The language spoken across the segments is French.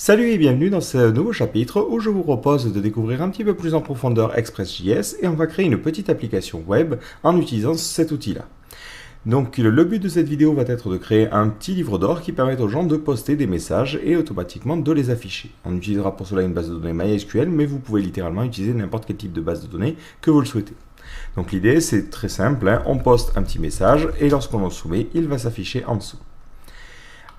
Salut et bienvenue dans ce nouveau chapitre où je vous propose de découvrir un petit peu plus en profondeur Express.js et on va créer une petite application web en utilisant cet outil-là. Donc le but de cette vidéo va être de créer un petit livre d'or qui permet aux gens de poster des messages et automatiquement de les afficher. On utilisera pour cela une base de données MySQL, mais vous pouvez littéralement utiliser n'importe quel type de base de données que vous le souhaitez. Donc l'idée c'est très simple, on poste un petit message et lorsqu'on le soumet, il va s'afficher en dessous.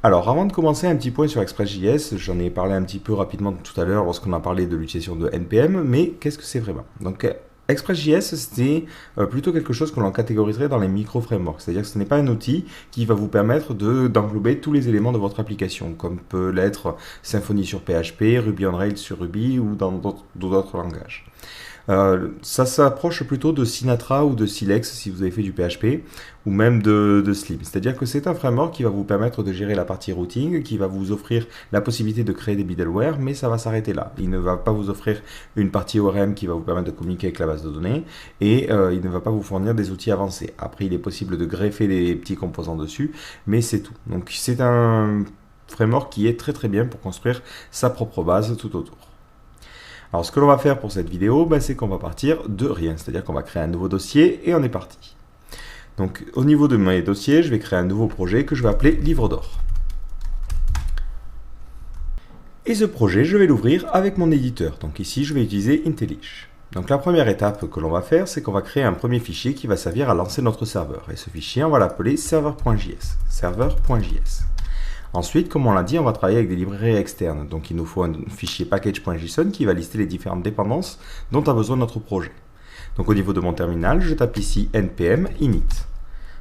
Alors, avant de commencer, un petit point sur Express.js, j'en ai parlé un petit peu rapidement tout à l'heure lorsqu'on a parlé de l'utilisation de NPM, mais qu'est-ce que c'est vraiment? Donc, Express.js, c'est plutôt quelque chose que l'on catégoriserait dans les micro-frameworks, c'est-à-dire que ce n'est pas un outil qui va vous permettre d'englober tous les éléments de votre application, comme peut l'être Symfony sur PHP, Ruby on Rails sur Ruby ou dans d'autres langages. Ça s'approche plutôt de Sinatra ou de Silex si vous avez fait du PHP ou même de Slim. C'est-à-dire que c'est un framework qui va vous permettre de gérer la partie routing, qui va vous offrir la possibilité de créer des middleware, mais ça va s'arrêter là. Il ne va pas vous offrir une partie ORM qui va vous permettre de communiquer avec la base de données et il ne va pas vous fournir des outils avancés. Après, il est possible de greffer des petits composants dessus, mais c'est tout. Donc c'est un framework qui est très très bien pour construire sa propre base tout autour. Alors ce que l'on va faire pour cette vidéo, c'est qu'on va partir de rien, c'est-à-dire qu'on va créer un nouveau dossier et on est parti. Donc au niveau de mes dossiers, je vais créer un nouveau projet que je vais appeler Livre d'or. Et ce projet, je vais l'ouvrir avec mon éditeur. Donc ici, je vais utiliser IntelliJ. Donc la première étape que l'on va faire, c'est qu'on va créer un premier fichier qui va servir à lancer notre serveur. Et ce fichier, on va l'appeler server.js. Server.js. Ensuite, comme on l'a dit, on va travailler avec des librairies externes. Donc il nous faut un fichier package.json qui va lister les différentes dépendances dont a besoin notre projet. Donc au niveau de mon terminal, je tape ici npm init.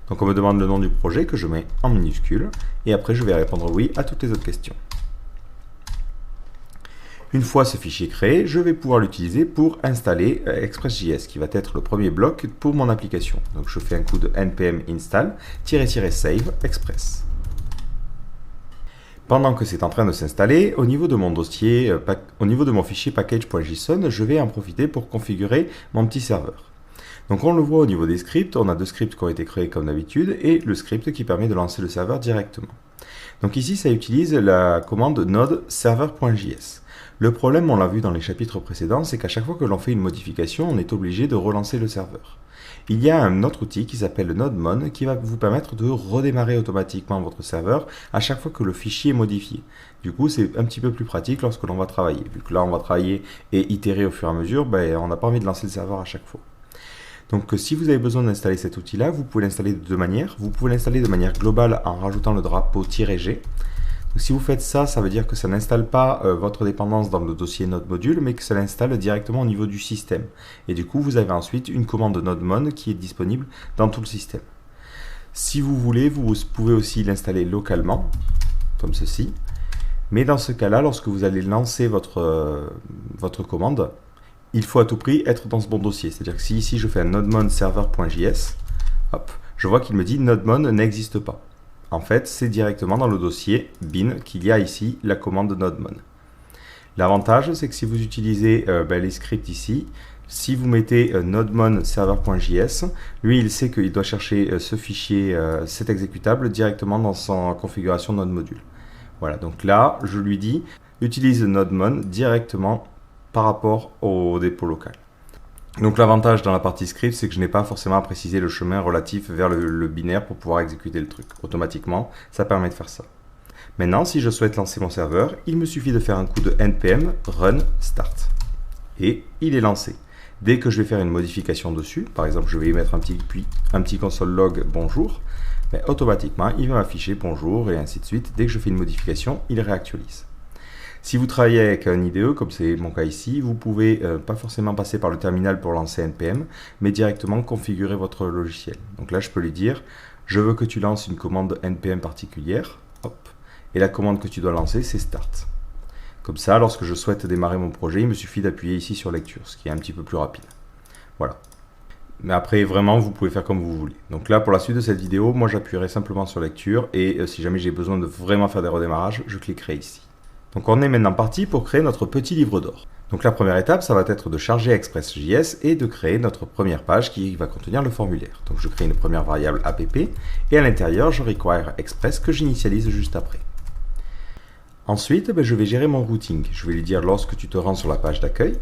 Donc on me demande le nom du projet que je mets en minuscule et après je vais répondre oui à toutes les autres questions. Une fois ce fichier créé, je vais pouvoir l'utiliser pour installer Express.js qui va être le premier bloc pour mon application. Donc je fais un coup de npm install --save express. Pendant que c'est en train de s'installer, au niveau de mon dossier, au niveau de mon fichier package.json, je vais en profiter pour configurer mon petit serveur. Donc on le voit au niveau des scripts, on a deux scripts qui ont été créés comme d'habitude et le script qui permet de lancer le serveur directement. Donc ici, ça utilise la commande node server.js. Le problème, on l'a vu dans les chapitres précédents, c'est qu'à chaque fois que l'on fait une modification, on est obligé de relancer le serveur. Il y a un autre outil qui s'appelle le NodeMon qui va vous permettre de redémarrer automatiquement votre serveur à chaque fois que le fichier est modifié. Du coup, c'est un petit peu plus pratique lorsque l'on va travailler. Vu que là, on va travailler et itérer au fur et à mesure, on n'a pas envie de lancer le serveur à chaque fois. Donc, si vous avez besoin d'installer cet outil-là, vous pouvez l'installer de deux manières. Vous pouvez l'installer de manière globale en rajoutant le drapeau -g. Donc, si vous faites ça, ça veut dire que ça n'installe pas votre dépendance dans le dossier NodeModule, mais que ça l'installe directement au niveau du système. Et du coup, vous avez ensuite une commande NodeMon qui est disponible dans tout le système. Si vous voulez, vous pouvez aussi l'installer localement, comme ceci. Mais dans ce cas-là, lorsque vous allez lancer votre commande, il faut à tout prix être dans ce bon dossier. C'est-à-dire que si ici je fais un nodemon server.js, hop, je vois qu'il me dit nodemon n'existe pas. En fait, c'est directement dans le dossier bin qu'il y a ici la commande nodemon. L'avantage, c'est que si vous utilisez les scripts ici, si vous mettez nodemon server.js, lui, il sait qu'il doit chercher ce fichier, cet exécutable, directement dans son configuration NodeModule. Voilà, donc là, je lui dis, utilise nodemon directement par rapport au dépôt local. Donc l'avantage dans la partie script, c'est que je n'ai pas forcément à préciser le chemin relatif vers le binaire pour pouvoir exécuter le truc. Automatiquement, ça permet de faire ça. Maintenant, si je souhaite lancer mon serveur, il me suffit de faire un coup de npm run start. Et il est lancé. Dès que je vais faire une modification dessus, par exemple, je vais y mettre un petit console log bonjour, automatiquement, il va m'afficher bonjour et ainsi de suite. Dès que je fais une modification, il réactualise. Si vous travaillez avec un IDE, comme c'est mon cas ici, vous pouvez pas forcément passer par le terminal pour lancer npm, mais directement configurer votre logiciel. Donc là, je peux lui dire, je veux que tu lances une commande npm particulière, hop, et la commande que tu dois lancer, c'est start. Comme ça, lorsque je souhaite démarrer mon projet, il me suffit d'appuyer ici sur lecture, ce qui est un petit peu plus rapide. Voilà. Mais après, vraiment, vous pouvez faire comme vous voulez. Donc là, pour la suite de cette vidéo, moi, j'appuierai simplement sur lecture, et si jamais j'ai besoin de vraiment faire des redémarrages, je cliquerai ici. Donc on est maintenant parti pour créer notre petit livre d'or. Donc la première étape, ça va être de charger Express.js et de créer notre première page qui va contenir le formulaire. Donc je crée une première variable app et à l'intérieur, je require express que j'initialise juste après. Ensuite, je vais gérer mon routing. Je vais lui dire lorsque tu te rends sur la page d'accueil,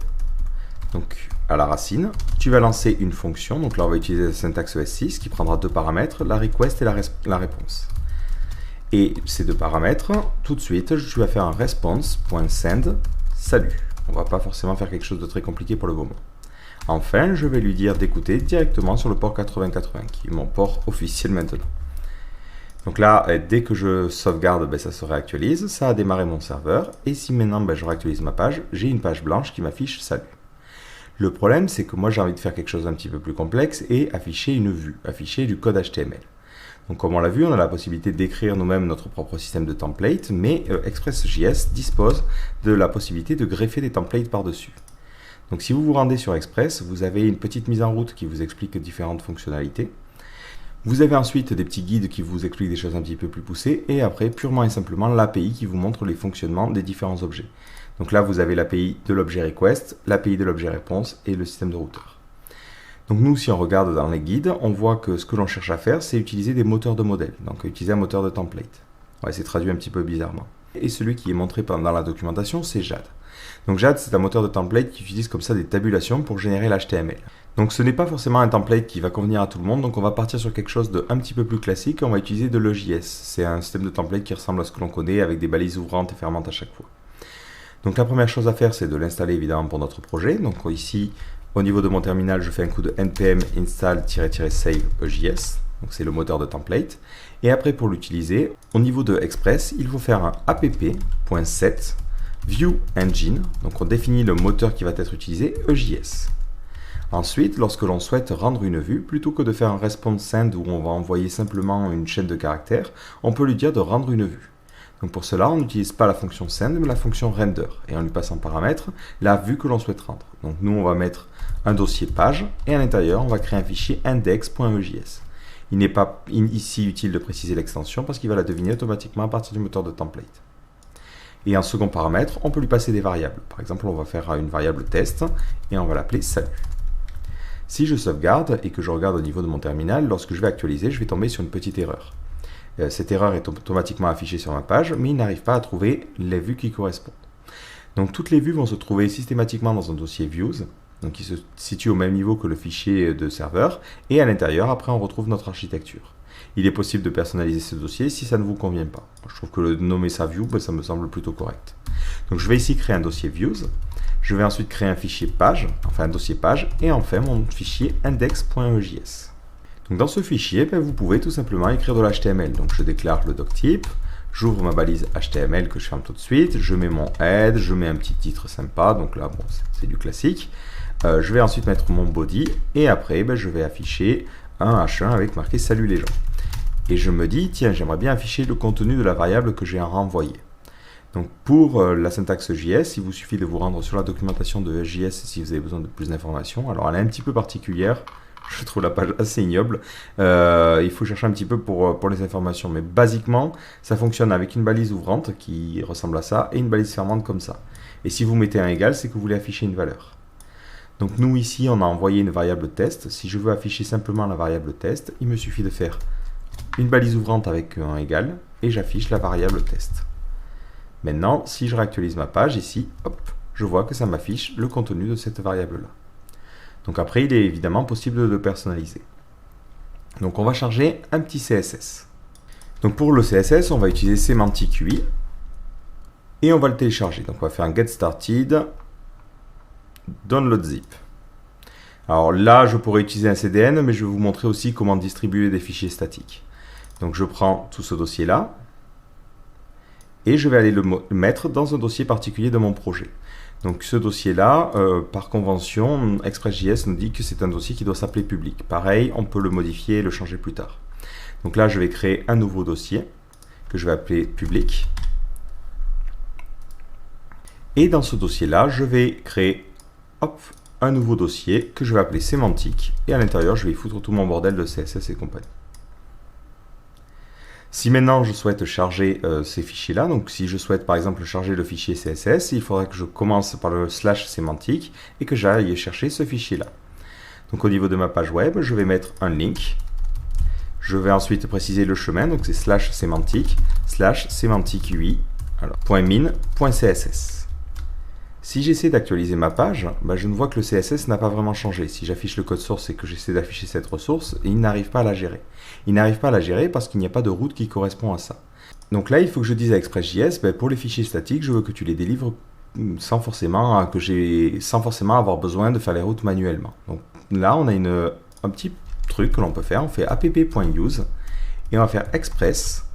donc à la racine, tu vas lancer une fonction. Donc là, on va utiliser la syntaxe ES6 qui prendra deux paramètres, la request et la réponse. Et ces deux paramètres, tout de suite, tu vas faire un response.send salut. On ne va pas forcément faire quelque chose de très compliqué pour le moment. Enfin, je vais lui dire d'écouter directement sur le port 8080, qui est mon port officiel maintenant. Donc là, dès que je sauvegarde, ça se réactualise, ça a démarré mon serveur, et si maintenant je réactualise ma page, j'ai une page blanche qui m'affiche salut. Le problème, c'est que moi j'ai envie de faire quelque chose d'un petit peu plus complexe et afficher une vue, afficher du code HTML. Donc comme on l'a vu, on a la possibilité d'écrire nous-mêmes notre propre système de template, mais Express.js dispose de la possibilité de greffer des templates par-dessus. Donc si vous vous rendez sur Express, vous avez une petite mise en route qui vous explique différentes fonctionnalités. Vous avez ensuite des petits guides qui vous expliquent des choses un petit peu plus poussées, et après, purement et simplement, l'API qui vous montre les fonctionnements des différents objets. Donc là, vous avez l'API de l'objet request, l'API de l'objet réponse et le système de routeur. Donc nous, si on regarde dans les guides, on voit que ce que l'on cherche à faire, c'est utiliser des moteurs de modèles, donc utiliser un moteur de template. Ouais, c'est traduit un petit peu bizarrement. Et celui qui est montré dans la documentation, c'est Jade. Donc Jade, c'est un moteur de template qui utilise comme ça des tabulations pour générer l'HTML. Donc ce n'est pas forcément un template qui va convenir à tout le monde, donc on va partir sur quelque chose de un petit peu plus classique, on va utiliser de l'EJS. C'est un système de template qui ressemble à ce que l'on connaît, avec des balises ouvrantes et fermantes à chaque fois. Donc la première chose à faire, c'est de l'installer évidemment pour notre projet. Donc ici, au niveau de mon terminal, je fais un coup de npm install-save EJS, donc c'est le moteur de template. Et après, pour l'utiliser, au niveau de Express, il faut faire un app.set view engine, donc on définit le moteur qui va être utilisé, EJS. Ensuite, lorsque l'on souhaite rendre une vue, plutôt que de faire un response send où on va envoyer simplement une chaîne de caractères, on peut lui dire de rendre une vue. Donc pour cela, on n'utilise pas la fonction send, mais la fonction render, et on lui passe en paramètre la vue que l'on souhaite rendre. Donc nous, on va mettre un dossier page, et à l'intérieur, on va créer un fichier index.ejs. Il n'est pas ici utile de préciser l'extension, parce qu'il va la deviner automatiquement à partir du moteur de template. Et en second paramètre, on peut lui passer des variables. Par exemple, on va faire une variable test, et on va l'appeler salut. Si je sauvegarde, et que je regarde au niveau de mon terminal, lorsque je vais actualiser, je vais tomber sur une petite erreur. Cette erreur est automatiquement affichée sur ma page, mais il n'arrive pas à trouver les vues qui correspondent. Donc toutes les vues vont se trouver systématiquement dans un dossier views, donc qui se situe au même niveau que le fichier de serveur, et à l'intérieur, après, on retrouve notre architecture. Il est possible de personnaliser ce dossier si ça ne vous convient pas. Je trouve que nommer ça view, ça me semble plutôt correct. Donc je vais ici créer un dossier views, je vais ensuite créer un fichier page, enfin un dossier page, et enfin mon fichier index.ejs. Donc dans ce fichier, vous pouvez tout simplement écrire de l'HTML. Donc je déclare le doctype, j'ouvre ma balise HTML que je ferme tout de suite, je mets mon head, je mets un petit titre sympa, donc là bon, c'est du classique. Je vais ensuite mettre mon body, et après je vais afficher un H1 avec marqué salut les gens. Et je me dis, tiens, j'aimerais bien afficher le contenu de la variable que j'ai renvoyée. Donc pour la syntaxe JS, il vous suffit de vous rendre sur la documentation de JS si vous avez besoin de plus d'informations. Alors elle est un petit peu particulière, je trouve la page assez ignoble. Il faut chercher un petit peu pour les informations, mais basiquement, ça fonctionne avec une balise ouvrante qui ressemble à ça et une balise fermante comme ça. Et si vous mettez un égal, c'est que vous voulez afficher une valeur. Donc nous ici, on a envoyé une variable test. Si je veux afficher simplement la variable test, il me suffit de faire une balise ouvrante avec un égal et j'affiche la variable test. Maintenant, si je réactualise ma page ici, hop, je vois que ça m'affiche le contenu de cette variable-là. Donc après, il est évidemment possible de le personnaliser. Donc on va charger un petit CSS. Donc pour le CSS, on va utiliser Semantic UI et on va le télécharger. Donc on va faire un get started, download zip. Alors là, je pourrais utiliser un CDN, mais je vais vous montrer aussi comment distribuer des fichiers statiques. Donc je prends tout ce dossier-là et je vais aller le mettre dans un dossier particulier de mon projet. Donc ce dossier-là, par convention, Express.js nous dit que c'est un dossier qui doit s'appeler public. Pareil, on peut le modifier et le changer plus tard. Donc là, je vais créer un nouveau dossier que je vais appeler public. Et dans ce dossier-là, je vais créer un nouveau dossier que je vais appeler sémantique. Et à l'intérieur, je vais y foutre tout mon bordel de CSS et compagnie. Si maintenant je souhaite charger ces fichiers-là, donc si je souhaite par exemple charger le fichier CSS, il faudra que je commence par le /sémantique et que j'aille chercher ce fichier-là. Donc au niveau de ma page web, je vais mettre un link. Je vais ensuite préciser le chemin, donc c'est /sémantique, /sémantique UI, Alors, .min.css. Si j'essaie d'actualiser ma page, je ne vois que le CSS n'a pas vraiment changé. Si j'affiche le code source et que j'essaie d'afficher cette ressource, il n'arrive pas à la gérer. Il n'arrive pas à la gérer parce qu'il n'y a pas de route qui correspond à ça. Donc là, il faut que je dise à Express.js, pour les fichiers statiques, je veux que tu les délivres sans forcément avoir besoin de faire les routes manuellement. Donc là, on a un petit truc que l'on peut faire. On fait app.use et on va faire express.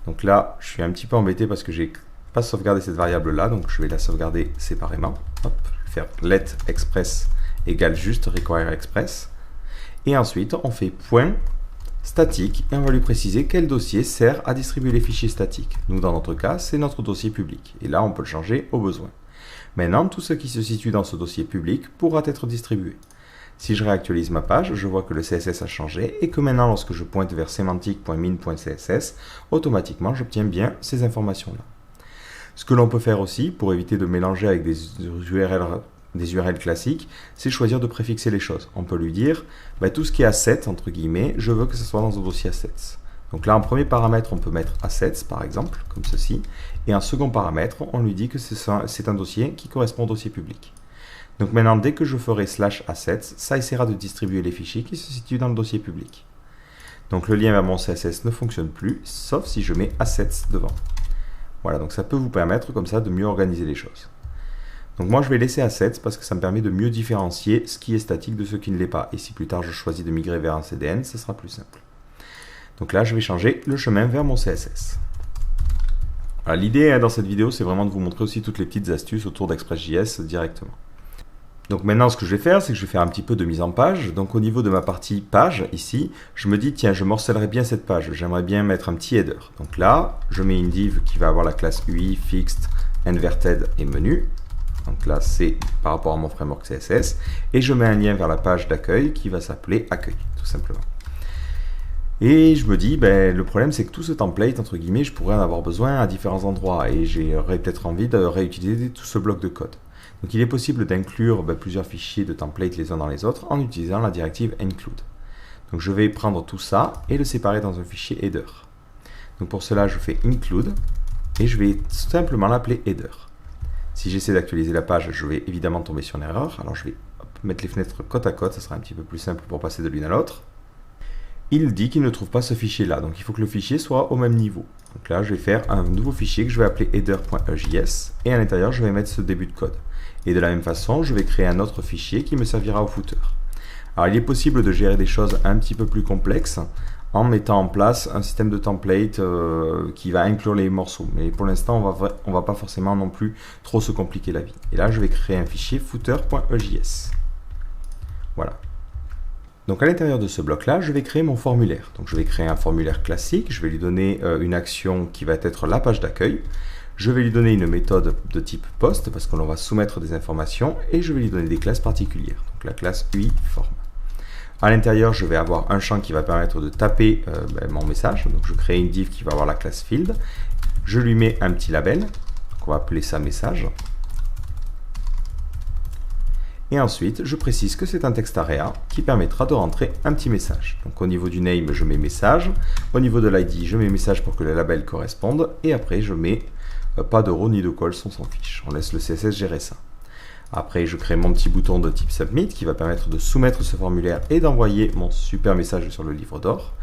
Donc là, je suis un petit peu embêté parce que j'ai pas sauvegardé cette variable là, donc je vais la sauvegarder séparément. Hop, je vais faire let express égale juste require express. Et ensuite, on fait point statique et on va lui préciser quel dossier sert à distribuer les fichiers statiques. Nous, dans notre cas, c'est notre dossier public. Et là, on peut le changer au besoin. Maintenant, tout ce qui se situe dans ce dossier public pourra être distribué. Si je réactualise ma page, je vois que le CSS a changé et que maintenant, lorsque je pointe vers semantic.min.css, automatiquement, j'obtiens bien ces informations-là. Ce que l'on peut faire aussi, pour éviter de mélanger avec des URL classiques, c'est choisir de préfixer les choses. On peut lui dire, tout ce qui est assets, entre guillemets, je veux que ce soit dans un dossier assets. Donc là, en premier paramètre, on peut mettre assets, par exemple, comme ceci. Et en second paramètre, on lui dit que c'est un dossier qui correspond au dossier public. Donc maintenant, dès que je ferai /assets, ça essaiera de distribuer les fichiers qui se situent dans le dossier public. Donc le lien vers mon CSS ne fonctionne plus, sauf si je mets assets devant. Voilà, donc ça peut vous permettre comme ça de mieux organiser les choses. Donc moi je vais laisser assets parce que ça me permet de mieux différencier ce qui est statique de ce qui ne l'est pas. Et si plus tard je choisis de migrer vers un CDN, ce sera plus simple. Donc là je vais changer le chemin vers mon CSS. L'idée dans cette vidéo c'est vraiment de vous montrer aussi toutes les petites astuces autour d'Express.js directement. Donc maintenant ce que je vais faire, c'est que je vais faire un petit peu de mise en page. Donc au niveau de ma partie page, ici, je me dis tiens je morcellerai bien cette page, j'aimerais bien mettre un petit header. Donc là, je mets une div qui va avoir la classe UI, fixed, inverted et menu. Donc là c'est par rapport à mon framework CSS. Et je mets un lien vers la page d'accueil qui va s'appeler accueil, tout simplement. Et je me dis, le problème c'est que tout ce template, entre guillemets, je pourrais en avoir besoin à différents endroits. Et j'aurais peut-être envie de réutiliser tout ce bloc de code. Donc il est possible d'inclure plusieurs fichiers de template les uns dans les autres en utilisant la directive include. Donc je vais prendre tout ça et le séparer dans un fichier header. Donc pour cela je fais include et je vais simplement l'appeler header. Si j'essaie d'actualiser la page, je vais évidemment tomber sur une erreur. Alors je vais mettre les fenêtres côte à côte, ça sera un petit peu plus simple pour passer de l'une à l'autre. Il dit qu'il ne trouve pas ce fichier là, donc il faut que le fichier soit au même niveau. Donc là je vais faire un nouveau fichier que je vais appeler header.js et à l'intérieur je vais mettre ce début de code. Et de la même façon, je vais créer un autre fichier qui me servira au footer. Alors, il est possible de gérer des choses un petit peu plus complexes en mettant en place un système de template qui va inclure les morceaux. Mais pour l'instant, on va pas forcément non plus trop se compliquer la vie. Et là, je vais créer un fichier footer.js. Voilà. Donc à l'intérieur de ce bloc-là, je vais créer mon formulaire. Donc je vais créer un formulaire classique, je vais lui donner une action qui va être la page d'accueil. Je vais lui donner une méthode de type post parce que l'on va soumettre des informations et je vais lui donner des classes particulières. Donc la classe UI form. À l'intérieur, je vais avoir un champ qui va permettre de taper mon message. Donc je crée une div qui va avoir la classe field. Je lui mets un petit label. Donc on va appeler ça message. Et ensuite, je précise que c'est un text area qui permettra de rentrer un petit message. Donc au niveau du name, je mets message. Au niveau de l'ID, je mets message pour que le label corresponde. Et après, je mets pas de row ni de cols, on s'en fiche. On laisse le CSS gérer ça. Après, je crée mon petit bouton de type submit qui va permettre de soumettre ce formulaire et d'envoyer mon super message sur le livre d'or.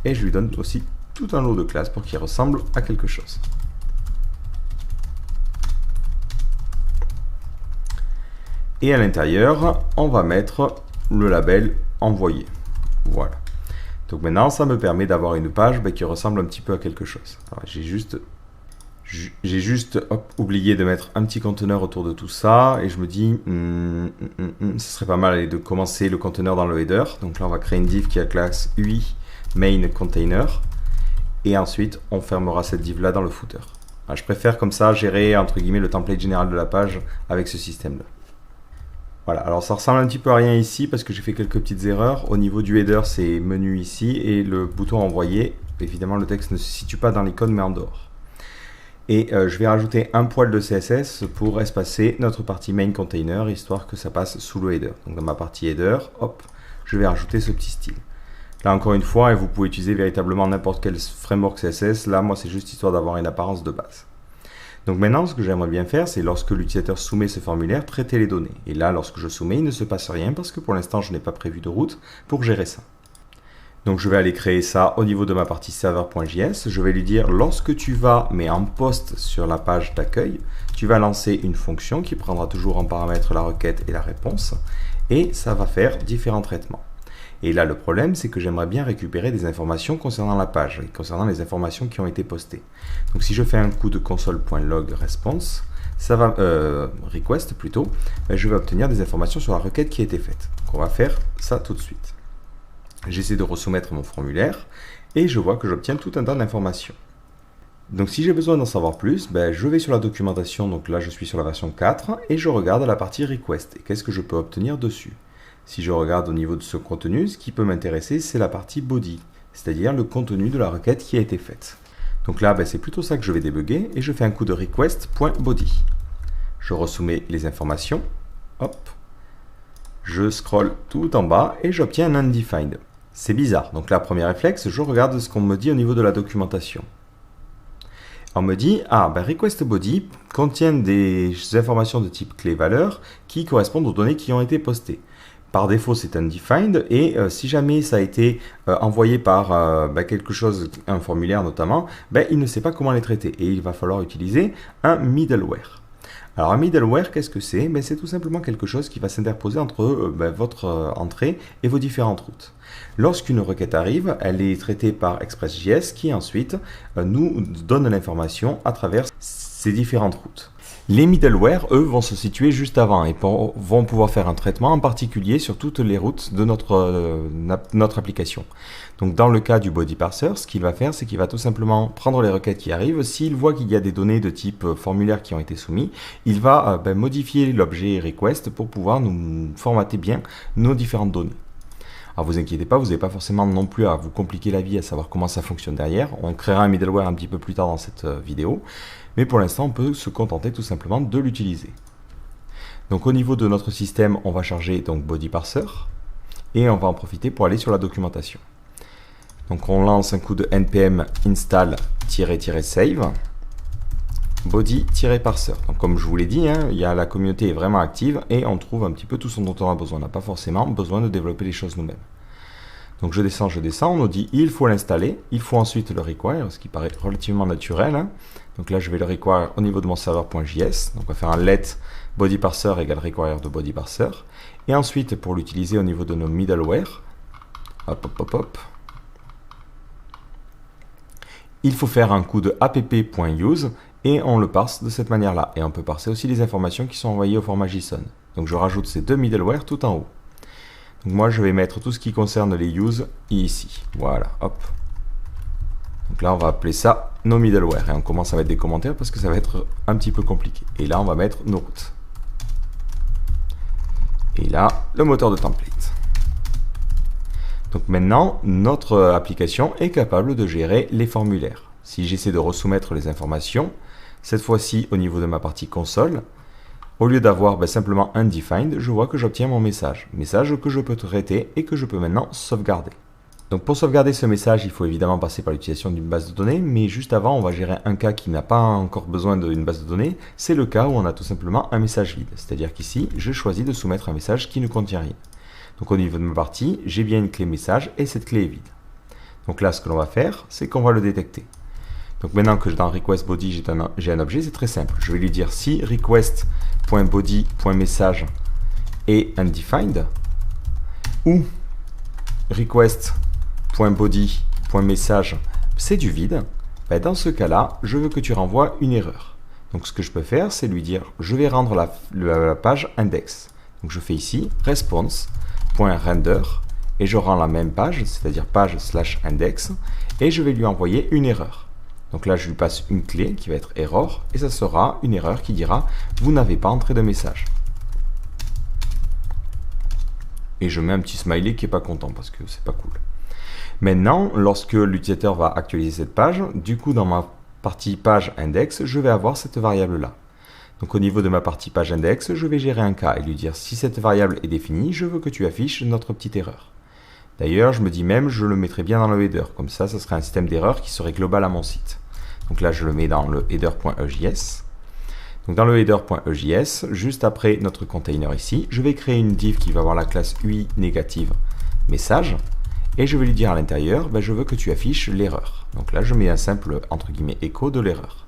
Et je lui donne aussi tout un lot de classes pour qu'il ressemble à quelque chose. Et à l'intérieur, on va mettre le label envoyé. Voilà. Donc maintenant, ça me permet d'avoir une page qui ressemble un petit peu à quelque chose. J'ai juste oublié de mettre un petit conteneur autour de tout ça et je me dis ce serait pas mal de commencer le conteneur dans le header. Donc là on va créer une div qui a classe UI main container et ensuite on fermera cette div là dans le footer. Alors, je préfère comme ça gérer entre guillemets le template général de la page avec ce système là. Voilà, alors ça ressemble un petit peu à rien ici parce que j'ai fait quelques petites erreurs. Au niveau du header c'est menu ici et le bouton envoyer, évidemment le texte ne se situe pas dans l'icône mais en dehors. Et je vais rajouter un poil de CSS pour espacer notre partie main container, histoire que ça passe sous le header. Donc dans ma partie header, hop, je vais rajouter ce petit style. Là encore une fois, vous pouvez utiliser véritablement n'importe quel framework CSS. Là, moi, c'est juste histoire d'avoir une apparence de base. Donc maintenant, ce que j'aimerais bien faire, c'est lorsque l'utilisateur soumet ce formulaire, traiter les données. Et là, lorsque je soumets, il ne se passe rien parce que pour l'instant, je n'ai pas prévu de route pour gérer ça. Donc je vais aller créer ça au niveau de ma partie serveur.js. Je vais lui dire, lorsque tu vas, mais en poste sur la page d'accueil, tu vas lancer une fonction qui prendra toujours en paramètre la requête et la réponse. Et ça va faire différents traitements. Et là, le problème, c'est que j'aimerais bien récupérer des informations concernant la page et concernant les informations qui ont été postées. Donc si je fais un coup de console.log response, ça va, request plutôt, je vais obtenir des informations sur la requête qui a été faite. Donc on va faire ça tout de suite. J'essaie de resoumettre mon formulaire et je vois que j'obtiens tout un tas d'informations. Donc si j'ai besoin d'en savoir plus, je vais sur la documentation, donc là je suis sur la version 4 et je regarde la partie request et qu'est-ce que je peux obtenir dessus. Si je regarde au niveau de ce contenu, ce qui peut m'intéresser, c'est la partie body, c'est-à-dire le contenu de la requête qui a été faite. Donc là, c'est plutôt ça que je vais débugger et je fais un coup de request.body. Je resoumets les informations, hop, je scrolle tout en bas et j'obtiens un undefined. C'est bizarre, donc là, premier réflexe, je regarde ce qu'on me dit au niveau de la documentation. On me dit, request body contient des informations de type clé-valeur qui correspondent aux données qui ont été postées. Par défaut, c'est undefined et si jamais ça a été envoyé par quelque chose, un formulaire notamment, il ne sait pas comment les traiter et il va falloir utiliser un middleware. Alors un middleware, qu'est-ce que c'est? C'est tout simplement quelque chose qui va s'interposer entre votre entrée et vos différentes routes. Lorsqu'une requête arrive, elle est traitée par Express.js qui ensuite nous donne l'information à travers ces différentes routes. Les middleware, eux, vont se situer juste avant et vont pouvoir faire un traitement en particulier sur toutes les routes de notre application. Donc dans le cas du body parser, ce qu'il va faire, c'est qu'il va tout simplement prendre les requêtes qui arrivent. S'il voit qu'il y a des données de type formulaire qui ont été soumis, il va modifier l'objet request pour pouvoir nous formater bien nos différentes données. Alors vous inquiétez pas, vous n'avez pas forcément non plus à vous compliquer la vie à savoir comment ça fonctionne derrière. On créera un middleware un petit peu plus tard dans cette vidéo. Mais pour l'instant, on peut se contenter tout simplement de l'utiliser. Donc au niveau de notre système, on va charger donc body parser et on va en profiter pour aller sur la documentation. Donc on lance un coup de npm install-save body-parser. Donc comme je vous l'ai dit, la communauté est vraiment active et on trouve un petit peu tout ce dont on a besoin. On n'a pas forcément besoin de développer les choses nous-mêmes. Donc je descends, on nous dit il faut l'installer, il faut ensuite le require, ce qui paraît relativement naturel. Donc là je vais le require au niveau de mon serveur.js, donc on va faire un let body parser égale require de body parser. Et ensuite pour l'utiliser au niveau de nos middleware, il faut faire un coup de app.use et on le parse de cette manière-là. Et on peut parser aussi les informations qui sont envoyées au format JSON. Donc je rajoute ces deux middleware tout en haut. Donc moi je vais mettre tout ce qui concerne les use ici. Voilà, hop. Donc là on va appeler ça nos middleware. Et on commence à mettre des commentaires parce que ça va être un petit peu compliqué. Et là on va mettre nos routes. Et là, le moteur de template. Donc maintenant, notre application est capable de gérer les formulaires. Si j'essaie de resoumettre les informations, cette fois-ci au niveau de ma partie console, au lieu d'avoir simplement undefined, je vois que j'obtiens mon message. Message que je peux traiter et que je peux maintenant sauvegarder. Donc pour sauvegarder ce message, il faut évidemment passer par l'utilisation d'une base de données, mais juste avant, on va gérer un cas qui n'a pas encore besoin d'une base de données. C'est le cas où on a tout simplement un message vide. C'est-à-dire qu'ici, je choisis de soumettre un message qui ne contient rien. Donc au niveau de ma partie, j'ai bien une clé message et cette clé est vide. Donc là, ce que l'on va faire, c'est qu'on va le détecter. Donc maintenant que dans request body, j'ai un objet, c'est très simple. Je vais lui dire si request.body.message est undefined ou request.body.message c'est du vide, dans ce cas-là, je veux que tu renvoies une erreur. Donc ce que je peux faire, c'est lui dire je vais rendre la page index. Donc je fais ici response.render et je rends la même page, c'est-à-dire page/index, et je vais lui envoyer une erreur. Donc là, je lui passe une clé qui va être error, et ça sera une erreur qui dira « Vous n'avez pas entré de message ». Et je mets un petit smiley qui n'est pas content parce que c'est pas cool. Maintenant, lorsque l'utilisateur va actualiser cette page, du coup, dans ma partie page index, je vais avoir cette variable-là. Donc au niveau de ma partie page index, je vais gérer un cas et lui dire « Si cette variable est définie, je veux que tu affiches notre petite erreur ». D'ailleurs, je me dis même, je le mettrai bien dans le header. Comme ça serait un système d'erreur qui serait global à mon site. Donc là, je le mets dans le header.ejs. Donc dans le header.ejs, juste après notre container ici, je vais créer une div qui va avoir la classe UI négative message. Et je vais lui dire à l'intérieur, je veux que tu affiches l'erreur. Donc là, je mets un simple, entre guillemets, écho de l'erreur.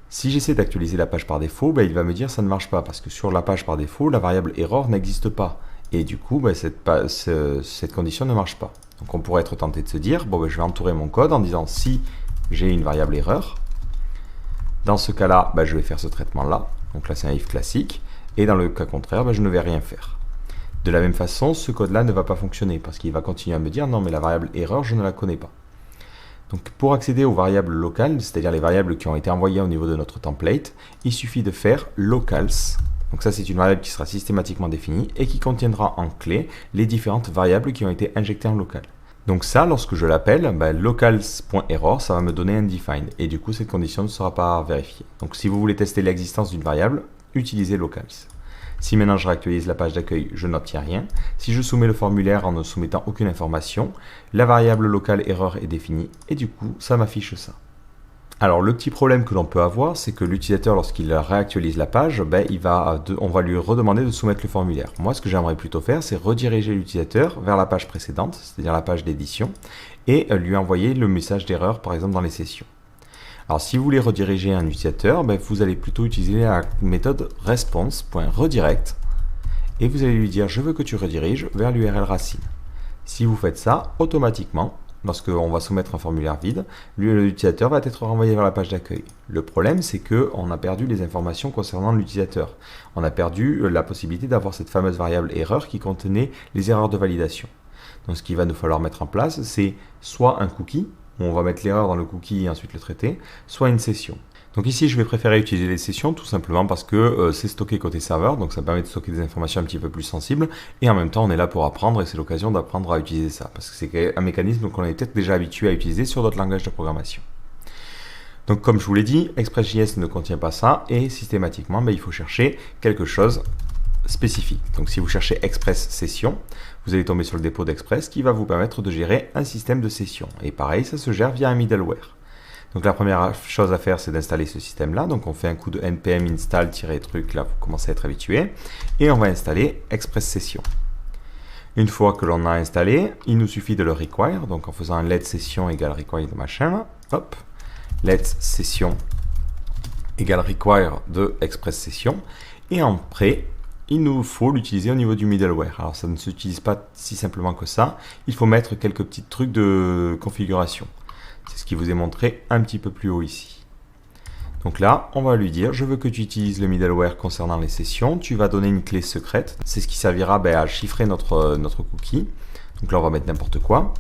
Si j'essaie d'actualiser la page par défaut, il va me dire ça ne marche pas, parce que sur la page par défaut, la variable error n'existe pas. Et du coup, cette condition ne marche pas. Donc on pourrait être tenté de se dire, je vais entourer mon code en disant si j'ai une variable erreur, dans ce cas-là, je vais faire ce traitement-là. Donc là, c'est un if classique. Et dans le cas contraire, je ne vais rien faire. De la même façon, ce code-là ne va pas fonctionner parce qu'il va continuer à me dire non, mais la variable erreur, je ne la connais pas. Donc pour accéder aux variables locales, c'est-à-dire les variables qui ont été envoyées au niveau de notre template, il suffit de faire locals. Donc ça, c'est une variable qui sera systématiquement définie et qui contiendra en clé les différentes variables qui ont été injectées en local. Donc ça, lorsque je l'appelle, locals.error, ça va me donner undefined et du coup, cette condition ne sera pas vérifiée. Donc si vous voulez tester l'existence d'une variable, utilisez locals. Si maintenant je réactualise la page d'accueil, je n'obtiens rien. Si je soumets le formulaire en ne soumettant aucune information, la variable locale erreur est définie et du coup, ça m'affiche ça. Alors le petit problème que l'on peut avoir, c'est que l'utilisateur, lorsqu'il réactualise la page, on va lui redemander de soumettre le formulaire. Moi, ce que j'aimerais plutôt faire, c'est rediriger l'utilisateur vers la page précédente, c'est-à-dire la page d'édition, et lui envoyer le message d'erreur, par exemple, dans les sessions. Alors si vous voulez rediriger un utilisateur, vous allez plutôt utiliser la méthode response.redirect et vous allez lui dire je veux que tu rediriges vers l'URL racine. Si vous faites ça, automatiquement, lorsqu'on va soumettre un formulaire vide, l'utilisateur va être renvoyé vers la page d'accueil. Le problème, c'est qu'on a perdu les informations concernant l'utilisateur. On a perdu la possibilité d'avoir cette fameuse variable erreur qui contenait les erreurs de validation. Donc ce qu'il va nous falloir mettre en place, c'est soit un cookie, où on va mettre l'erreur dans le cookie et ensuite le traiter, soit une session. Donc ici, je vais préférer utiliser les sessions tout simplement parce que c'est stocké côté serveur, donc ça permet de stocker des informations un petit peu plus sensibles, et en même temps, on est là pour apprendre et c'est l'occasion d'apprendre à utiliser ça, parce que c'est un mécanisme qu'on est peut-être déjà habitué à utiliser sur d'autres langages de programmation. Donc comme je vous l'ai dit, Express.js ne contient pas ça, et systématiquement, il faut chercher quelque chose spécifique. Donc si vous cherchez Express Session, vous allez tomber sur le dépôt d'Express qui va vous permettre de gérer un système de session. Et pareil, ça se gère via un middleware. Donc la première chose à faire, c'est d'installer ce système-là. Donc on fait un coup de npm install-truc, là vous commencez à être habitué. Et on va installer Express Session. Une fois que l'on a installé, il nous suffit de le require. Donc en faisant un let session égale require de machin, hop, let session égale require de Express Session. Et après, il nous faut l'utiliser au niveau du middleware. Alors ça ne s'utilise pas si simplement que ça, il faut mettre quelques petits trucs de configuration. C'est ce qui vous est montré un petit peu plus haut ici. Donc là, on va lui dire, je veux que tu utilises le middleware concernant les sessions, tu vas donner une clé secrète, c'est ce qui servira à chiffrer notre cookie. Donc là, on va mettre n'importe quoi.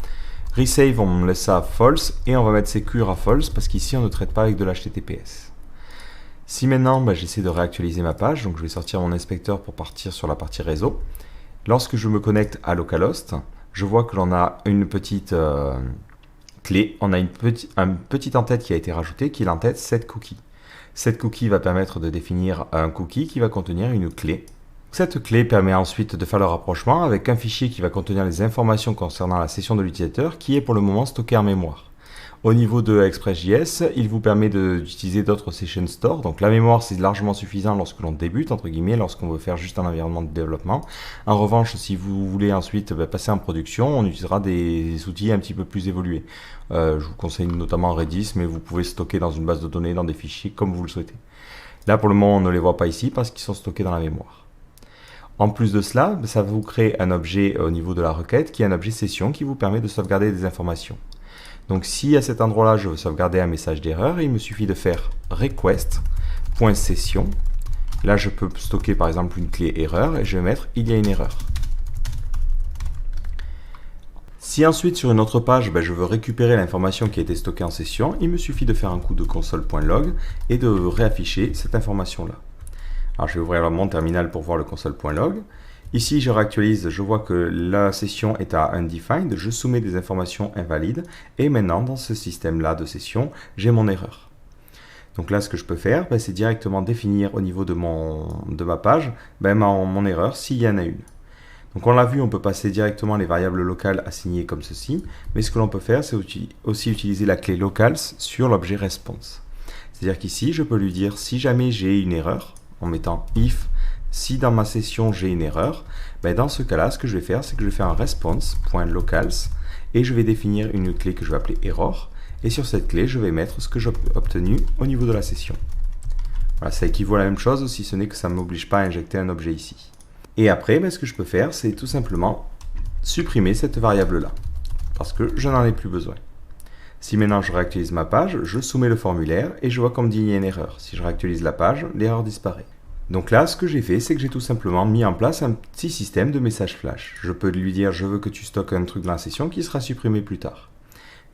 Resave, on laisse ça à false, et on va mettre secure à false, parce qu'ici, on ne traite pas avec de l'HTTPS. Si maintenant j'essaie de réactualiser ma page, donc je vais sortir mon inspecteur pour partir sur la partie réseau. Lorsque je me connecte à localhost, je vois que l'on a une petite clé, on a une petite entête qui a été rajoutée, qui est l'entête setCookie. SetCookie va permettre de définir un cookie qui va contenir une clé. Cette clé permet ensuite de faire le rapprochement avec un fichier qui va contenir les informations concernant la session de l'utilisateur qui est pour le moment stocké en mémoire. Au niveau de Express.js, il vous permet d'utiliser d'autres session stores. Donc la mémoire, c'est largement suffisant lorsque l'on débute, entre guillemets, lorsqu'on veut faire juste un environnement de développement. En revanche, si vous voulez ensuite passer en production, on utilisera des outils un petit peu plus évolués. Je vous conseille notamment Redis, mais vous pouvez stocker dans une base de données, dans des fichiers, comme vous le souhaitez. Là, pour le moment, on ne les voit pas ici parce qu'ils sont stockés dans la mémoire. En plus de cela, ça va vous créer un objet au niveau de la requête qui est un objet session qui vous permet de sauvegarder des informations. Donc si à cet endroit-là, je veux sauvegarder un message d'erreur, il me suffit de faire request.session. Là, je peux stocker par exemple une clé erreur et je vais mettre il y a une erreur. Si ensuite sur une autre page, je veux récupérer l'information qui a été stockée en session, il me suffit de faire un coup de console.log et de réafficher cette information-là. Alors je vais ouvrir mon terminal pour voir le console.log. Ici, je réactualise, je vois que la session est à undefined, je soumets des informations invalides, et maintenant, dans ce système-là de session, j'ai mon erreur. Donc là, ce que je peux faire, c'est directement définir au niveau de ma page, mon erreur, s'il y en a une. Donc on l'a vu, on peut passer directement les variables locales assignées comme ceci, mais ce que l'on peut faire, c'est aussi utiliser la clé locals sur l'objet response. C'est-à-dire qu'ici, je peux lui dire si jamais j'ai une erreur, en mettant if, si dans ma session j'ai une erreur, ben dans ce cas-là, ce que je vais faire, c'est que je vais faire un response.locals et je vais définir une clé que je vais appeler error. Et sur cette clé, je vais mettre ce que j'ai obtenu au niveau de la session. Voilà, ça équivaut à la même chose, si ce n'est que ça ne m'oblige pas à injecter un objet ici. Et après, ben, ce que je peux faire, c'est tout simplement supprimer cette variable-là, parce que je n'en ai plus besoin. Si maintenant je réactualise ma page, je soumets le formulaire et je vois qu'on me dit qu'il y a une erreur. Si je réactualise la page, l'erreur disparaît. Donc là, ce que j'ai fait, c'est que j'ai tout simplement mis en place un petit système de message flash. Je peux lui dire, je veux que tu stockes un truc dans la session qui sera supprimé plus tard.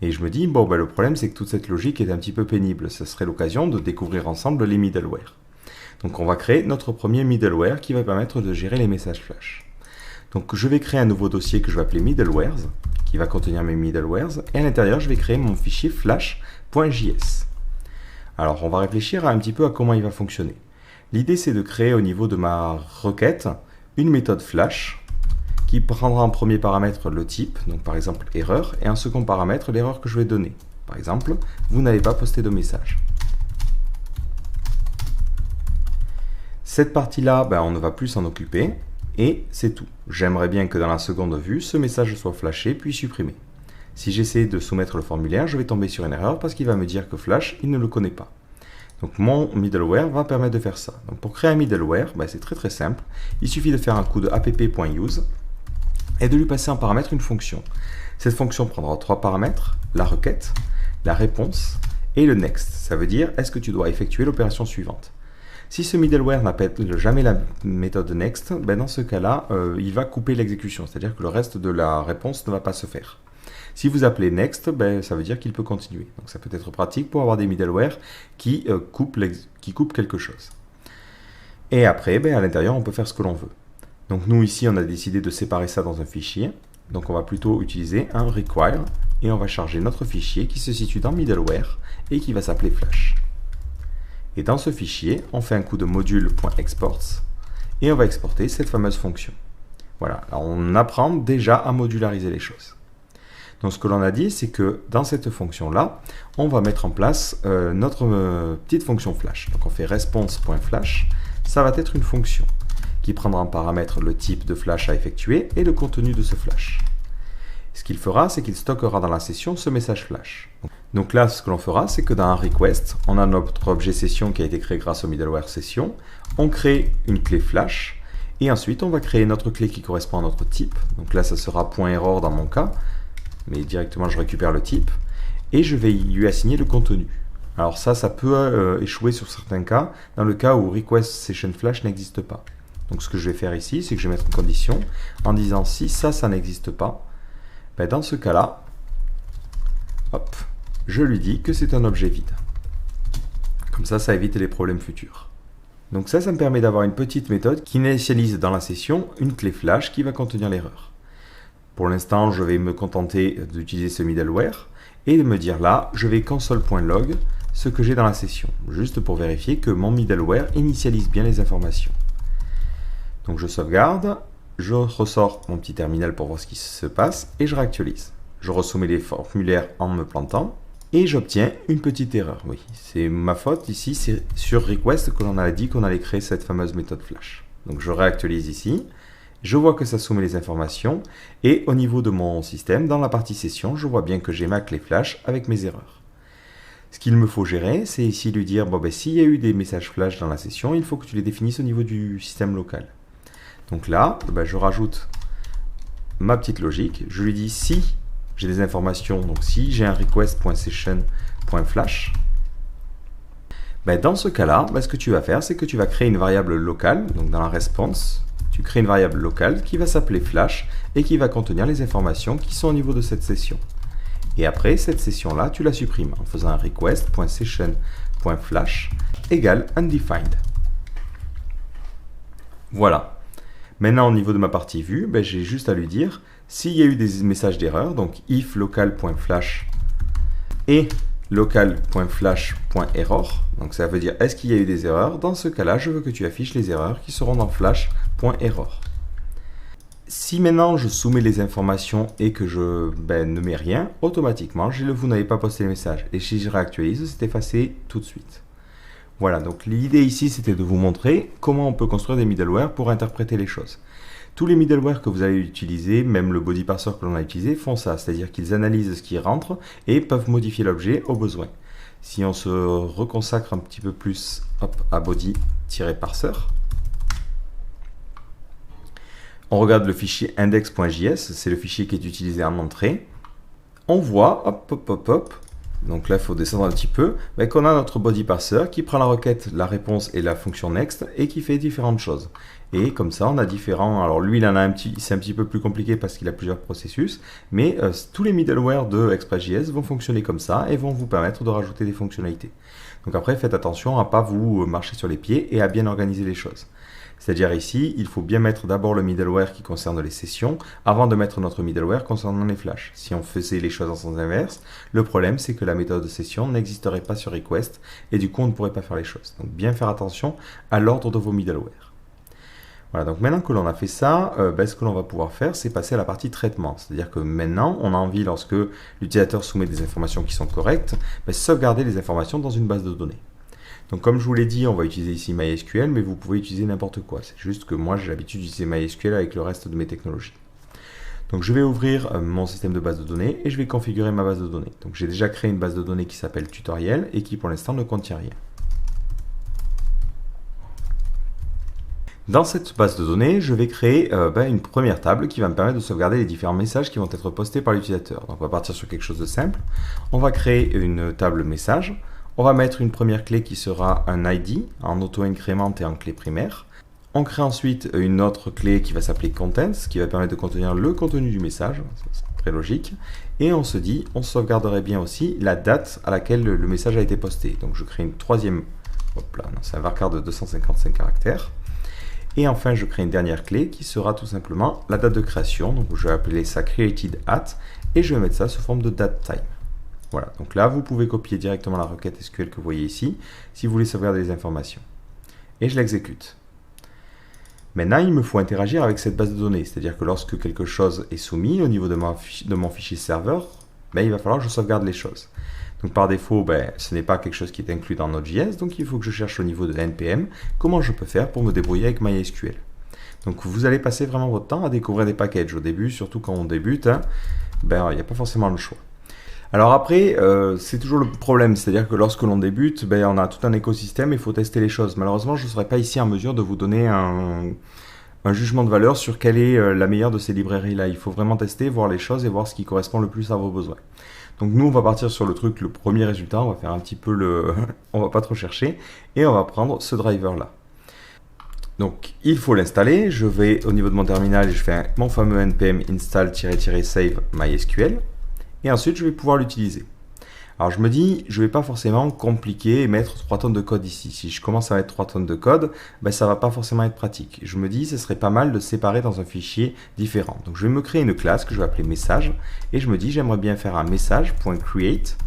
Et je me dis, bon, ben, le problème, c'est que toute cette logique est un petit peu pénible. Ce serait l'occasion de découvrir ensemble les middleware. Donc on va créer notre premier middleware qui va permettre de gérer les messages flash. Donc je vais créer un nouveau dossier que je vais appeler middlewares, qui va contenir mes middlewares, et à l'intérieur, je vais créer mon fichier flash.js. Alors on va réfléchir un petit peu à comment il va fonctionner. L'idée, c'est de créer au niveau de ma requête une méthode flash qui prendra en premier paramètre le type, donc par exemple erreur, et en second paramètre l'erreur que je vais donner. Par exemple, vous n'avez pas posté de message. Cette partie-là, ben, on ne va plus s'en occuper, et c'est tout. J'aimerais bien que dans la seconde vue, ce message soit flashé puis supprimé. Si j'essaie de soumettre le formulaire, je vais tomber sur une erreur parce qu'il va me dire que Flash, il ne le connaît pas. Donc mon middleware va permettre de faire ça. Donc pour créer un middleware, ben, c'est très simple. Il suffit de faire un coup de app.use et de lui passer en paramètre une fonction. Cette fonction prendra 3 paramètres, la requête, la réponse et le next. Ça veut dire, est-ce que tu dois effectuer l'opération suivante? Si ce middleware n'appelle jamais la méthode next, ben dans ce cas-là, il va couper l'exécution, c'est-à-dire que le reste de la réponse ne va pas se faire. Si vous appelez next, ben, ça veut dire qu'il peut continuer. Donc ça peut être pratique pour avoir des middleware qui coupent quelque chose. Et après, ben, à l'intérieur, on peut faire ce que l'on veut. Donc nous ici, on a décidé de séparer ça dans un fichier. Donc on va plutôt utiliser un require et on va charger notre fichier qui se situe dans middleware et qui va s'appeler flash. Et dans ce fichier, on fait un coup de module.exports et on va exporter cette fameuse fonction. Voilà, alors on apprend déjà à modulariser les choses. Donc ce que l'on a dit, c'est que dans cette fonction-là, on va mettre en place notre petite fonction flash. Donc on fait response.flash, ça va être une fonction qui prendra en paramètre le type de flash à effectuer et le contenu de ce flash. Ce qu'il fera, c'est qu'il stockera dans la session ce message flash. Donc là, ce que l'on fera, c'est que dans un request, on a notre objet session qui a été créé grâce au middleware session. On crée une clé flash et ensuite on va créer notre clé qui correspond à notre type. Donc là, ça sera .error dans mon cas, mais directement je récupère le type et je vais lui assigner le contenu. Alors ça peut échouer sur certains cas, dans le cas où request session flash n'existe pas. Donc ce que je vais faire ici, c'est que je vais mettre une condition en disant si ça n'existe pas, ben dans ce cas-là, hop, je lui dis que c'est un objet vide. Comme ça évite les problèmes futurs. Donc ça me permet d'avoir une petite méthode qui initialise dans la session une clé flash qui va contenir l'erreur. Pour l'instant, je vais me contenter d'utiliser ce middleware et de me dire là, je vais console.log ce que j'ai dans la session, juste pour vérifier que mon middleware initialise bien les informations. Donc je sauvegarde, je ressors mon petit terminal pour voir ce qui se passe et je réactualise. Je ressoumets les formulaires en me plantant et j'obtiens une petite erreur. Oui, c'est ma faute ici, c'est sur request que l'on a dit qu'on allait créer cette fameuse méthode flash. Donc je réactualise ici, je vois que ça soumet les informations et au niveau de mon système, dans la partie session, je vois bien que j'ai ma clé flash avec mes erreurs. Ce qu'il me faut gérer, c'est ici lui dire, bon ben s'il y a eu des messages flash dans la session, il faut que tu les définisses au niveau du système local. Donc là, ben je rajoute ma petite logique, je lui dis si j'ai des informations, donc si j'ai un request.session.flash, ben dans ce cas-là, ben ce que tu vas faire, c'est que tu vas créer une variable locale, donc dans la response, tu crées une variable locale qui va s'appeler flash et qui va contenir les informations qui sont au niveau de cette session. Et après, cette session-là, tu la supprimes en faisant un request.session.flash égale undefined. Voilà. Maintenant, au niveau de ma partie vue, ben, j'ai juste à lui dire s'il y a eu des messages d'erreur, donc if local.flash et local.flash.error. Donc ça veut dire est-ce qu'il y a eu des erreurs? Dans ce cas-là, je veux que tu affiches les erreurs qui seront dans flash.error. Si maintenant je soumets les informations et que je ne mets rien, automatiquement, vous n'avez pas posté le message. Et si je réactualise, c'est effacé tout de suite. Voilà, donc l'idée ici, c'était de vous montrer comment on peut construire des middleware pour interpréter les choses. Tous les middleware que vous allez utiliser, même le body parser que l'on a utilisé, font ça, c'est-à-dire qu'ils analysent ce qui rentre et peuvent modifier l'objet au besoin. Si on se reconsacre un petit peu plus à body-parser, on regarde le fichier index.js, c'est le fichier qui est utilisé en entrée. On voit, donc là il faut descendre un petit peu, qu'on a notre body parser qui prend la requête, la réponse et la fonction next et qui fait différentes choses. Et comme ça on a différents, alors lui il en a c'est un petit peu plus compliqué parce qu'il a plusieurs processus, mais tous les middleware de Express.js vont fonctionner comme ça et vont vous permettre de rajouter des fonctionnalités. Donc après faites attention à ne pas vous marcher sur les pieds et à bien organiser les choses. C'est-à-dire ici, il faut bien mettre d'abord le middleware qui concerne les sessions avant de mettre notre middleware concernant les flashs. Si on faisait les choses en sens inverse, le problème c'est que la méthode de session n'existerait pas sur request et du coup on ne pourrait pas faire les choses. Donc bien faire attention à l'ordre de vos middleware. Voilà, donc maintenant que l'on a fait ça, ce que l'on va pouvoir faire, c'est passer à la partie traitement. C'est-à-dire que maintenant, on a envie, lorsque l'utilisateur soumet des informations qui sont correctes, sauvegarder les informations dans une base de données. Donc comme je vous l'ai dit, on va utiliser ici MySQL, mais vous pouvez utiliser n'importe quoi. C'est juste que moi, j'ai l'habitude d'utiliser MySQL avec le reste de mes technologies. Donc je vais ouvrir mon système de base de données et je vais configurer ma base de données. Donc j'ai déjà créé une base de données qui s'appelle tutoriel et qui pour l'instant ne contient rien. Dans cette base de données, je vais créer une première table qui va me permettre de sauvegarder les différents messages qui vont être postés par l'utilisateur. Donc on va partir sur quelque chose de simple. On va créer une table message. On va mettre une première clé qui sera un ID en auto-incrément et en clé primaire. On crée ensuite une autre clé qui va s'appeler Contents, qui va permettre de contenir le contenu du message. C'est très logique. Et on se dit, on sauvegarderait bien aussi la date à laquelle le message a été posté. Donc je crée une troisième, c'est un varchar de 255 caractères. Et enfin, je crée une dernière clé qui sera tout simplement la date de création. Donc je vais appeler ça created at et je vais mettre ça sous forme de datetime. Voilà, donc là, vous pouvez copier directement la requête SQL que vous voyez ici, si vous voulez sauvegarder les informations. Et je l'exécute. Maintenant, il me faut interagir avec cette base de données, c'est-à-dire que lorsque quelque chose est soumis au niveau de mon fichier serveur, il va falloir que je sauvegarde les choses. Donc par défaut, ce n'est pas quelque chose qui est inclus dans Node.js, donc il faut que je cherche au niveau de NPM comment je peux faire pour me débrouiller avec MySQL. Donc vous allez passer vraiment votre temps à découvrir des packages au début, surtout quand on débute, il n'y a pas forcément le choix. Alors après, c'est toujours le problème, c'est-à-dire que lorsque l'on débute, on a tout un écosystème et il faut tester les choses. Malheureusement, je ne serai pas ici en mesure de vous donner un jugement de valeur sur quelle est la meilleure de ces librairies-là. Il faut vraiment tester, voir les choses et voir ce qui correspond le plus à vos besoins. Donc nous, on va partir sur le premier résultat, on va faire un petit peu on va pas trop chercher, et on va prendre ce driver-là. Donc il faut l'installer, je vais au niveau de mon terminal et je fais mon fameux npm install-save MySQL. Et ensuite, je vais pouvoir l'utiliser. Alors, je me dis, je ne vais pas forcément compliquer et mettre 3 tonnes de code ici. Si je commence à mettre 3 tonnes de code, ça ne va pas forcément être pratique. Je me dis, ce serait pas mal de séparer dans un fichier différent. Donc, je vais me créer une classe que je vais appeler message. Et je me dis, j'aimerais bien faire un message.create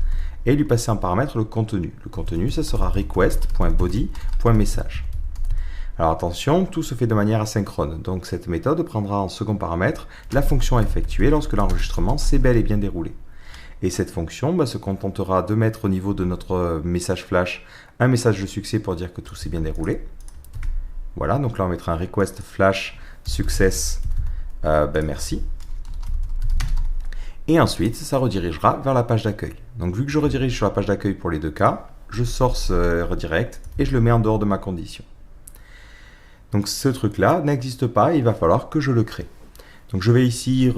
et lui passer en paramètre le contenu. Le contenu, ça sera request.body.message. Alors attention, tout se fait de manière asynchrone. Donc, cette méthode prendra en second paramètre la fonction effectuée lorsque l'enregistrement s'est bel et bien déroulé. Et cette fonction se contentera de mettre au niveau de notre message flash un message de succès pour dire que tout s'est bien déroulé. Voilà, donc là on mettra un request flash success, merci. Et ensuite, ça redirigera vers la page d'accueil. Donc vu que je redirige sur la page d'accueil pour les deux cas, je sors ce redirect et je le mets en dehors de ma condition. Donc ce truc-là n'existe pas, il va falloir que je le crée. Donc je vais ici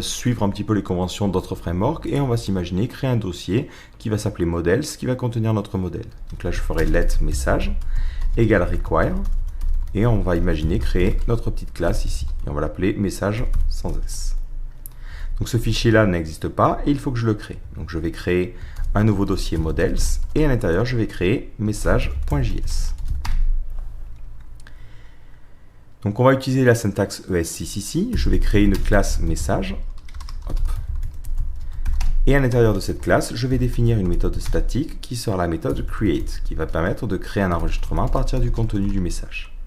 suivre un petit peu les conventions d'autres frameworks et on va s'imaginer créer un dossier qui va s'appeler models, qui va contenir notre modèle. Donc là je ferai let message égale require et on va imaginer créer notre petite classe ici. Et on va l'appeler message sans S. Donc ce fichier-là n'existe pas et il faut que je le crée. Donc je vais créer un nouveau dossier models et à l'intérieur je vais créer message.js. Donc on va utiliser la syntaxe ES6 ici, je vais créer une classe message, et à l'intérieur de cette classe, je vais définir une méthode statique qui sera la méthode create, qui va permettre de créer un enregistrement à partir du contenu du message.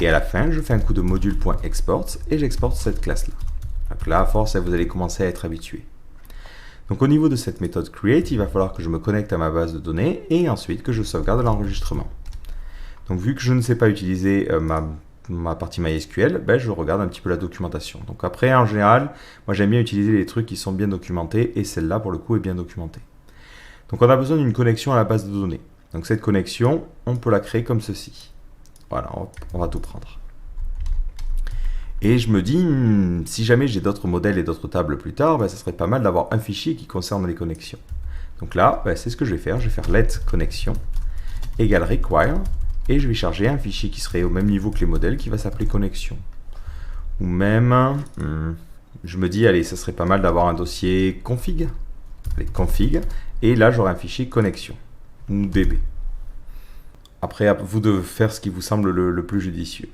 Et à la fin, je fais un coup de module.export et j'exporte cette classe-là. Donc là, à force, vous allez commencer à être habitué. Donc au niveau de cette méthode create, il va falloir que je me connecte à ma base de données et ensuite que je sauvegarde l'enregistrement. Donc vu que je ne sais pas utiliser ma partie MySQL, ben, je regarde un petit peu la documentation. Donc après, en général, moi j'aime bien utiliser les trucs qui sont bien documentés, et celle-là, pour le coup, est bien documentée. Donc on a besoin d'une connexion à la base de données. Donc cette connexion, on peut la créer comme ceci. Voilà, on va tout prendre. Et je me dis, si jamais j'ai d'autres modèles et d'autres tables plus tard, ben, ça serait pas mal d'avoir un fichier qui concerne les connexions. Donc là, ben, c'est ce que je vais faire. Je vais faire let connexion égale require, et je vais charger un fichier qui serait au même niveau que les modèles, qui va s'appeler connexion. Ou même, je me dis, allez, ça serait pas mal d'avoir un dossier config. Allez, config, et là j'aurai un fichier connexion, ou db. Après, à vous de faire ce qui vous semble le plus judicieux.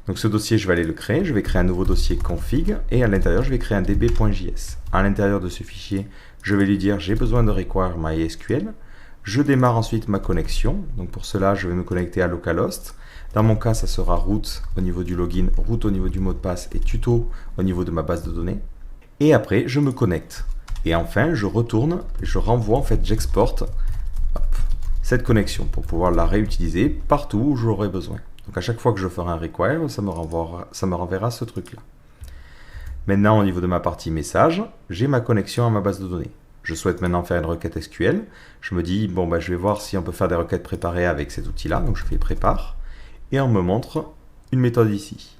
Donc ce dossier, je vais aller le créer. Je vais créer un nouveau dossier config, et à l'intérieur, je vais créer un db.js. À l'intérieur de ce fichier, je vais lui dire, j'ai besoin de require MySQL. Je démarre ensuite ma connexion. Donc pour cela, je vais me connecter à localhost. Dans mon cas, ça sera root au niveau du login, root au niveau du mot de passe, et tuto au niveau de ma base de données. Et après, je me connecte. Et enfin, je retourne, je renvoie, en fait, j'exporte cette connexion pour pouvoir la réutiliser partout où j'aurai besoin. Donc à chaque fois que je ferai un require, ça me renverra ce truc-là. Maintenant, au niveau de ma partie message, j'ai ma connexion à ma base de données. Je souhaite maintenant faire une requête SQL. Je me dis, bon, bah, je vais voir si on peut faire des requêtes préparées avec cet outil-là. Donc je fais prépare. Et on me montre une méthode ici.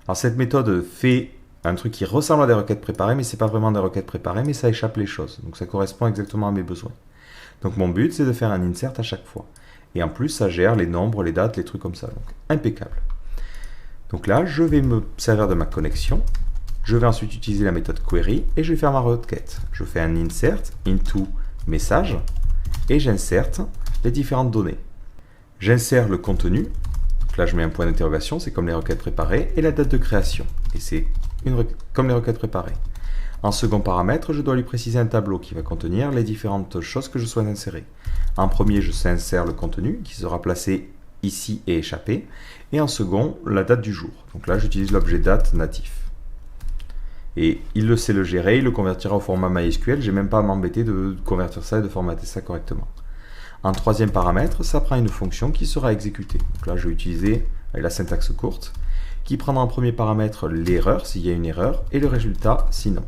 Alors cette méthode fait un truc qui ressemble à des requêtes préparées, mais ce n'est pas vraiment des requêtes préparées, mais ça échappe les choses. Donc ça correspond exactement à mes besoins. Donc mon but, c'est de faire un insert à chaque fois. Et en plus, ça gère les nombres, les dates, les trucs comme ça. Donc impeccable. Donc là, je vais me servir de ma connexion. Je vais ensuite utiliser la méthode query et je vais faire ma requête. Je fais un insert into message et j'inserte les différentes données. J'insère le contenu. Donc là, je mets un point d'interrogation, c'est comme les requêtes préparées, et la date de création. Et c'est comme les requêtes préparées. En second paramètre, je dois lui préciser un tableau qui va contenir les différentes choses que je souhaite insérer. En premier, je insère le contenu qui sera placé ici et échappé. Et en second, la date du jour. Donc là, j'utilise l'objet date natif. Et il le sait le gérer, il le convertira au format MySQL. J'ai même pas à m'embêter de convertir ça et de formater ça correctement. En troisième paramètre, ça prend une fonction qui sera exécutée. Donc là, je vais utiliser la syntaxe courte, qui prendra en premier paramètre l'erreur, s'il y a une erreur, et le résultat, sinon.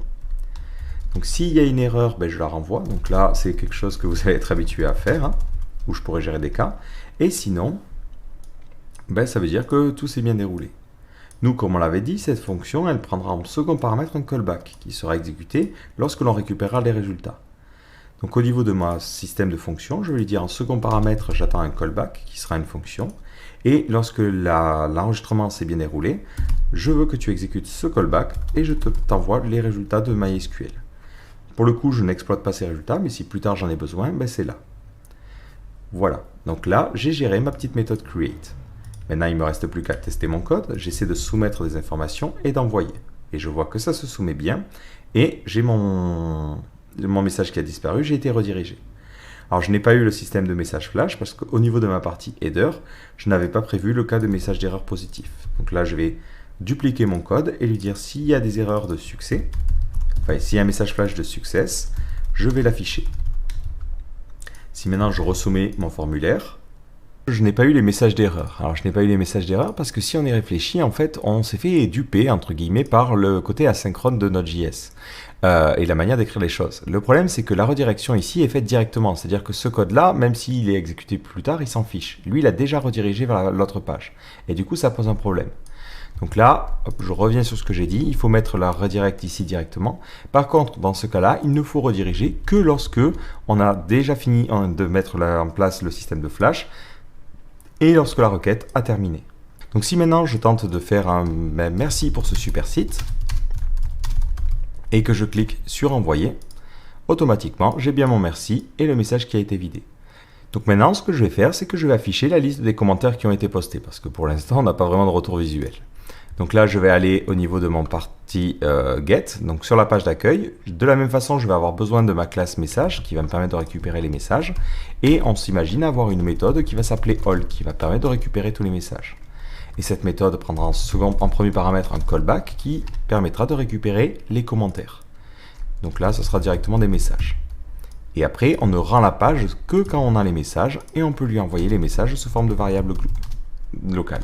Donc s'il y a une erreur, ben, je la renvoie. Donc là, c'est quelque chose que vous allez être habitué à faire, où je pourrais gérer des cas. Et sinon, ben, ça veut dire que tout s'est bien déroulé. Nous, comme on l'avait dit, cette fonction, elle prendra en second paramètre un callback, qui sera exécuté lorsque l'on récupérera les résultats. Donc au niveau de mon système de fonctions, je vais lui dire en second paramètre, j'attends un callback, qui sera une fonction. Et lorsque l'enregistrement s'est bien déroulé, je veux que tu exécutes ce callback et je t'envoie les résultats de MySQL. Pour le coup, je n'exploite pas ces résultats, mais si plus tard j'en ai besoin, ben c'est là. Voilà, donc là, j'ai géré ma petite méthode create. Maintenant, il ne me reste plus qu'à tester mon code. J'essaie de soumettre des informations et d'envoyer. Et je vois que ça se soumet bien. Et j'ai mon message qui a disparu, j'ai été redirigé. Alors, je n'ai pas eu le système de message flash parce qu'au niveau de ma partie header, je n'avais pas prévu le cas de message d'erreur positif. Donc là, je vais dupliquer mon code et lui dire s'il y a des erreurs de succès, enfin, s'il y a un message flash de success, je vais l'afficher. Si maintenant je ressoumets mon formulaire, je n'ai pas eu les messages d'erreur. Alors je n'ai pas eu les messages d'erreur parce que si on y réfléchit, en fait, on s'est fait duper, entre guillemets, par le côté asynchrone de Node.js et la manière d'écrire les choses. Le problème, c'est que la redirection ici est faite directement. C'est-à-dire que ce code-là, même s'il est exécuté plus tard, il s'en fiche. Lui, il a déjà redirigé vers l'autre page. Et du coup, ça pose un problème. Donc là, hop, je reviens sur ce que j'ai dit. Il faut mettre la redirect ici directement. Par contre, dans ce cas-là, il ne faut rediriger que lorsque on a déjà fini de mettre en place le système de flash et lorsque la requête a terminé. Donc si maintenant je tente de faire un merci pour ce super site et que je clique sur envoyer, automatiquement j'ai bien mon merci et le message qui a été vidé. Donc maintenant ce que je vais faire, c'est que je vais afficher la liste des commentaires qui ont été postés parce que pour l'instant on n'a pas vraiment de retour visuel. Donc là je vais aller au niveau de mon partie get, donc sur la page d'accueil. De la même façon je vais avoir besoin de ma classe message qui va me permettre de récupérer les messages et on s'imagine avoir une méthode qui va s'appeler all qui va permettre de récupérer tous les messages. Et cette méthode prendra en premier paramètre un callback qui permettra de récupérer les commentaires. Donc là ce sera directement des messages. Et après on ne rend la page que quand on a les messages et on peut lui envoyer les messages sous forme de variable glue. local.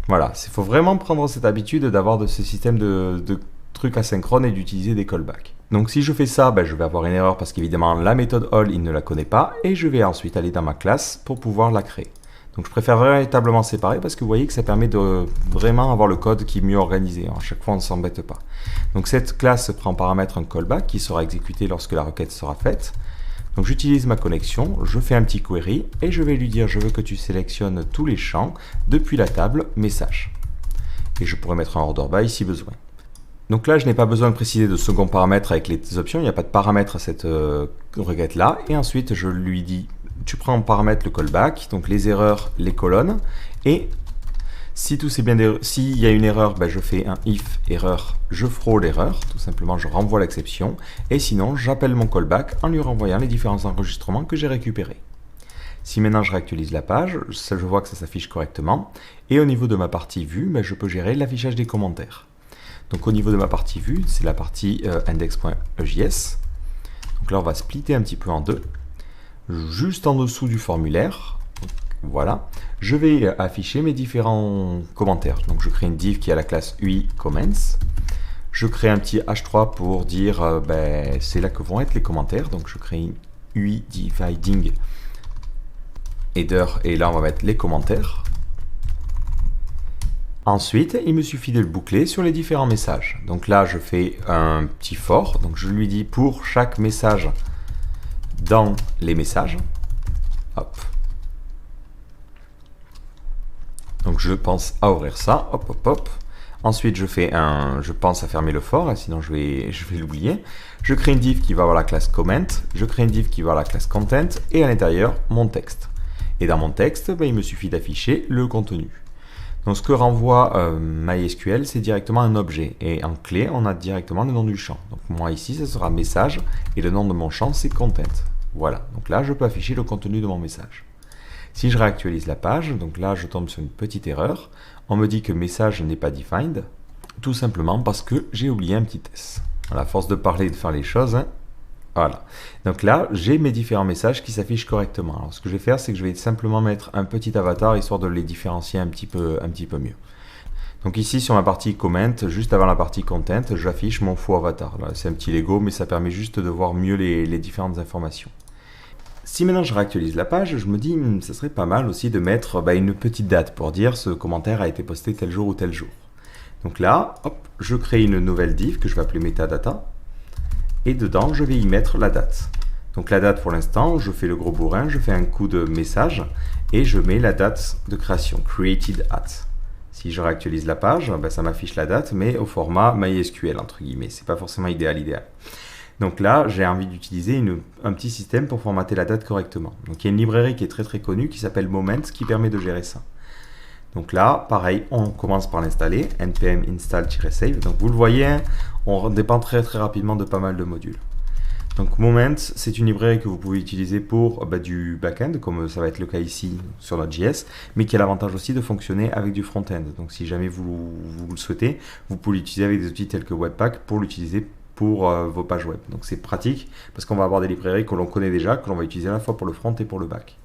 Voilà, il faut vraiment prendre cette habitude d'avoir de ce système de trucs asynchrones et d'utiliser des callbacks. Donc si je fais ça, je vais avoir une erreur parce qu'évidemment la méthode all, il ne la connaît pas, et je vais ensuite aller dans ma classe pour pouvoir la créer. Donc je préfère véritablement séparer parce que vous voyez que ça permet de vraiment avoir le code qui est mieux organisé. À chaque fois, on ne s'embête pas. Donc cette classe prend en paramètre un callback qui sera exécuté lorsque la requête sera faite. Donc j'utilise ma connexion, je fais un petit query et je vais lui dire je veux que tu sélectionnes tous les champs depuis la table message. Et je pourrais mettre un order by si besoin. Donc là, je n'ai pas besoin de préciser de second paramètre avec les options, il n'y a pas de paramètre à cette requête-là. Et ensuite, je lui dis, tu prends en paramètre le callback, donc les erreurs, les colonnes, et si tout c'est bien, s'il y a une erreur, je fais un if erreur, je throw l'erreur, tout simplement je renvoie l'exception, et sinon j'appelle mon callback en lui renvoyant les différents enregistrements que j'ai récupérés. Si maintenant je réactualise la page, je vois que ça s'affiche correctement, et au niveau de ma partie vue, je peux gérer l'affichage des commentaires. Donc au niveau de ma partie vue, c'est la partie index.js. Donc là on va splitter un petit peu en deux. Juste en dessous du formulaire, voilà, je vais afficher mes différents commentaires. Donc je crée une div qui a la classe UI comments. Je crée un petit h3 pour dire c'est là que vont être les commentaires. Donc je crée une UI dividing header et là on va mettre les commentaires. Ensuite, il me suffit de le boucler sur les différents messages. Donc là, je fais un petit for. Donc je lui dis pour chaque message dans les messages. Hop. Donc je pense à ouvrir ça. Hop, hop, hop. Ensuite, je pense à fermer le for, sinon je vais l'oublier. Je crée une div qui va avoir la classe comment. Je crée une div qui va avoir la classe content. Et à l'intérieur, mon texte. Et dans mon texte, il me suffit d'afficher le contenu. Donc ce que renvoie MySQL, c'est directement un objet. Et en clé, on a directement le nom du champ. Donc moi ici, ce sera message. Et le nom de mon champ, c'est content. Voilà. Donc là, je peux afficher le contenu de mon message. Si je réactualise la page, donc là, je tombe sur une petite erreur. On me dit que message n'est pas defined. Tout simplement parce que j'ai oublié un petit S. À la force de parler et de faire les choses, voilà. Donc là, j'ai mes différents messages qui s'affichent correctement. Alors, ce que je vais faire, c'est que je vais simplement mettre un petit avatar, histoire de les différencier un petit peu mieux. Donc ici, sur ma partie comment, juste avant la partie content, j'affiche mon faux avatar. C'est un petit Lego, mais ça permet juste de voir mieux les différentes informations. Si maintenant je réactualise la page, je me dis, ça serait pas mal aussi de mettre une petite date pour dire ce commentaire a été posté tel jour ou tel jour. Donc là, hop, je crée une nouvelle div que je vais appeler metadata. Et dedans, je vais y mettre la date. Donc la date, pour l'instant, je fais le gros bourrin, je fais un coup de message et je mets la date de création, created at. Si je réactualise la page, ça m'affiche la date, mais au format MySQL, entre guillemets. C'est pas forcément idéal. Donc là, j'ai envie d'utiliser un petit système pour formater la date correctement. Donc il y a une librairie qui est très très connue qui s'appelle Moments qui permet de gérer ça. Donc là, pareil, on commence par l'installer, npm install-save. Donc vous le voyez, on dépend très très rapidement de pas mal de modules. Donc Moments, c'est une librairie que vous pouvez utiliser pour du back-end, comme ça va être le cas ici sur notre JS, mais qui a l'avantage aussi de fonctionner avec du front-end. Donc si jamais vous le souhaitez, vous pouvez l'utiliser avec des outils tels que Webpack pour l'utiliser pour vos pages web. Donc c'est pratique parce qu'on va avoir des librairies que l'on connaît déjà, que l'on va utiliser à la fois pour le front et pour le back.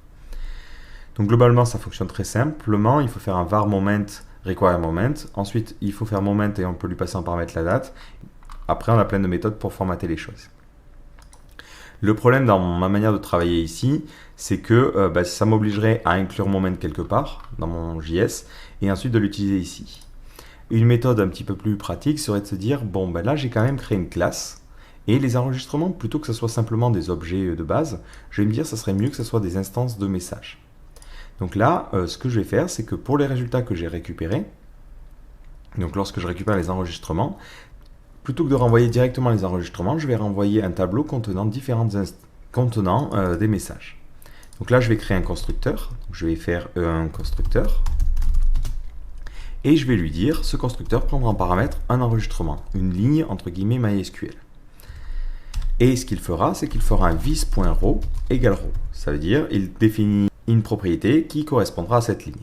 Donc globalement, ça fonctionne très simplement. Il faut faire un var moment require moment. Ensuite, il faut faire moment et on peut lui passer en paramètre la date. Après, on a plein de méthodes pour formater les choses. Le problème dans ma manière de travailler ici, c'est que ça m'obligerait à inclure moment quelque part dans mon JS et ensuite de l'utiliser ici. Une méthode un petit peu plus pratique serait de se dire, là j'ai quand même créé une classe et les enregistrements, plutôt que ce soit simplement des objets de base, je vais me dire ça serait mieux que ce soit des instances de messages. Donc là, ce que je vais faire, c'est que pour les résultats que j'ai récupérés, donc lorsque je récupère les enregistrements, plutôt que de renvoyer directement les enregistrements, je vais renvoyer un tableau contenant des messages. Donc là, je vais créer un constructeur. Donc, je vais faire un constructeur. Et je vais lui dire, ce constructeur prendra en paramètre un enregistrement, une ligne entre guillemets MySQL. Et ce qu'il fera, c'est qu'il fera un vis.row égale row. Ça veut dire, il définit une propriété qui correspondra à cette ligne.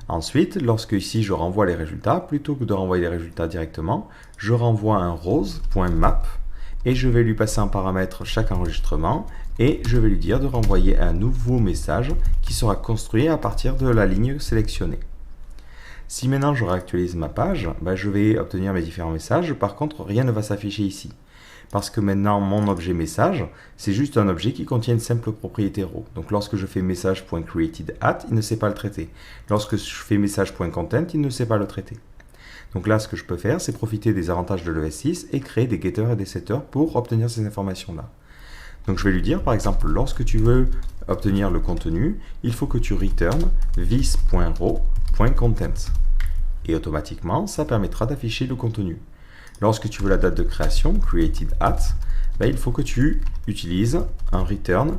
Ensuite, lorsque ici je renvoie les résultats, plutôt que de renvoyer les résultats directement, je renvoie un rows.map et je vais lui passer en paramètre chaque enregistrement et je vais lui dire de renvoyer un nouveau message qui sera construit à partir de la ligne sélectionnée. Si maintenant je réactualise ma page, je vais obtenir mes différents messages. Par contre, rien ne va s'afficher ici. Parce que maintenant, mon objet message, c'est juste un objet qui contient une simple propriété raw. Donc lorsque je fais message.createdAt, il ne sait pas le traiter. Lorsque je fais message.content, il ne sait pas le traiter. Donc là, ce que je peux faire, c'est profiter des avantages de l'ES6 et créer des getters et des setters pour obtenir ces informations-là. Donc je vais lui dire, par exemple, lorsque tu veux obtenir le contenu, il faut que tu return this.row.content. Et automatiquement, ça permettra d'afficher le contenu. Lorsque tu veux la date de création, createdAt, il faut que tu utilises un return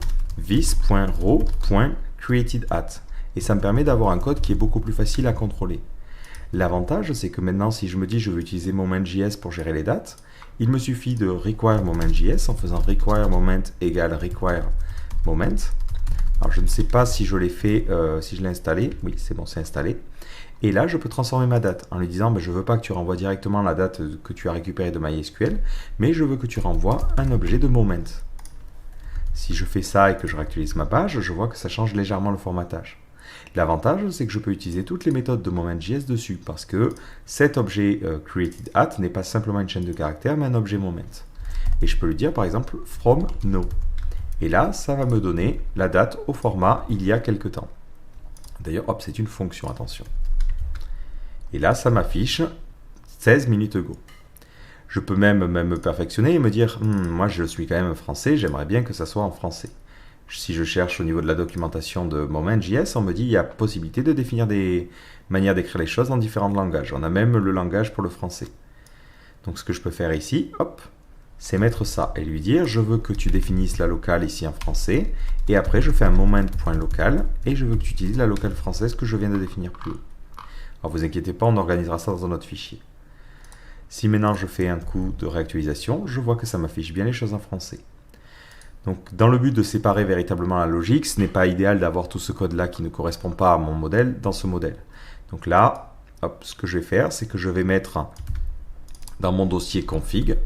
this.row.createdAt. Et ça me permet d'avoir un code qui est beaucoup plus facile à contrôler. L'avantage, c'est que maintenant, si je me dis je veux utiliser Moment.js pour gérer les dates, il me suffit de require Moment.js en faisant require moment égale require moment. Alors je ne sais pas si je l'ai fait, si je l'ai installé. Oui, c'est bon, c'est installé. Et là, je peux transformer ma date en lui disant je ne veux pas que tu renvoies directement la date que tu as récupérée de MySQL, mais je veux que tu renvoies un objet de moment. Si je fais ça et que je réactualise ma page, je vois que ça change légèrement le formatage. L'avantage, c'est que je peux utiliser toutes les méthodes de Moment.js dessus, parce que cet objet createdAt n'est pas simplement une chaîne de caractères, mais un objet moment. Et je peux lui dire par exemple from no. Et là, ça va me donner la date au format il y a quelque temps. D'ailleurs, hop, c'est une fonction, attention. Et là, ça m'affiche 16 minutes ago. Je peux même me perfectionner et me dire, moi je suis quand même français, j'aimerais bien que ça soit en français. Si je cherche au niveau de la documentation de Moment.js, on me dit qu'il y a possibilité de définir des manières d'écrire les choses dans différents langages. On a même le langage pour le français. Donc ce que je peux faire ici, hop, c'est mettre ça et lui dire, je veux que tu définisses la locale ici en français, et après je fais un moment.local, et je veux que tu utilises la locale française que je viens de définir plus haut. Alors vous inquiétez pas, on organisera ça dans un autre fichier. Si maintenant je fais un coup de réactualisation, je vois que ça m'affiche bien les choses en français. Donc dans le but de séparer véritablement la logique, ce n'est pas idéal d'avoir tout ce code-là qui ne correspond pas à mon modèle dans ce modèle. Donc là, hop, ce que je vais faire, c'est que je vais mettre dans mon dossier config,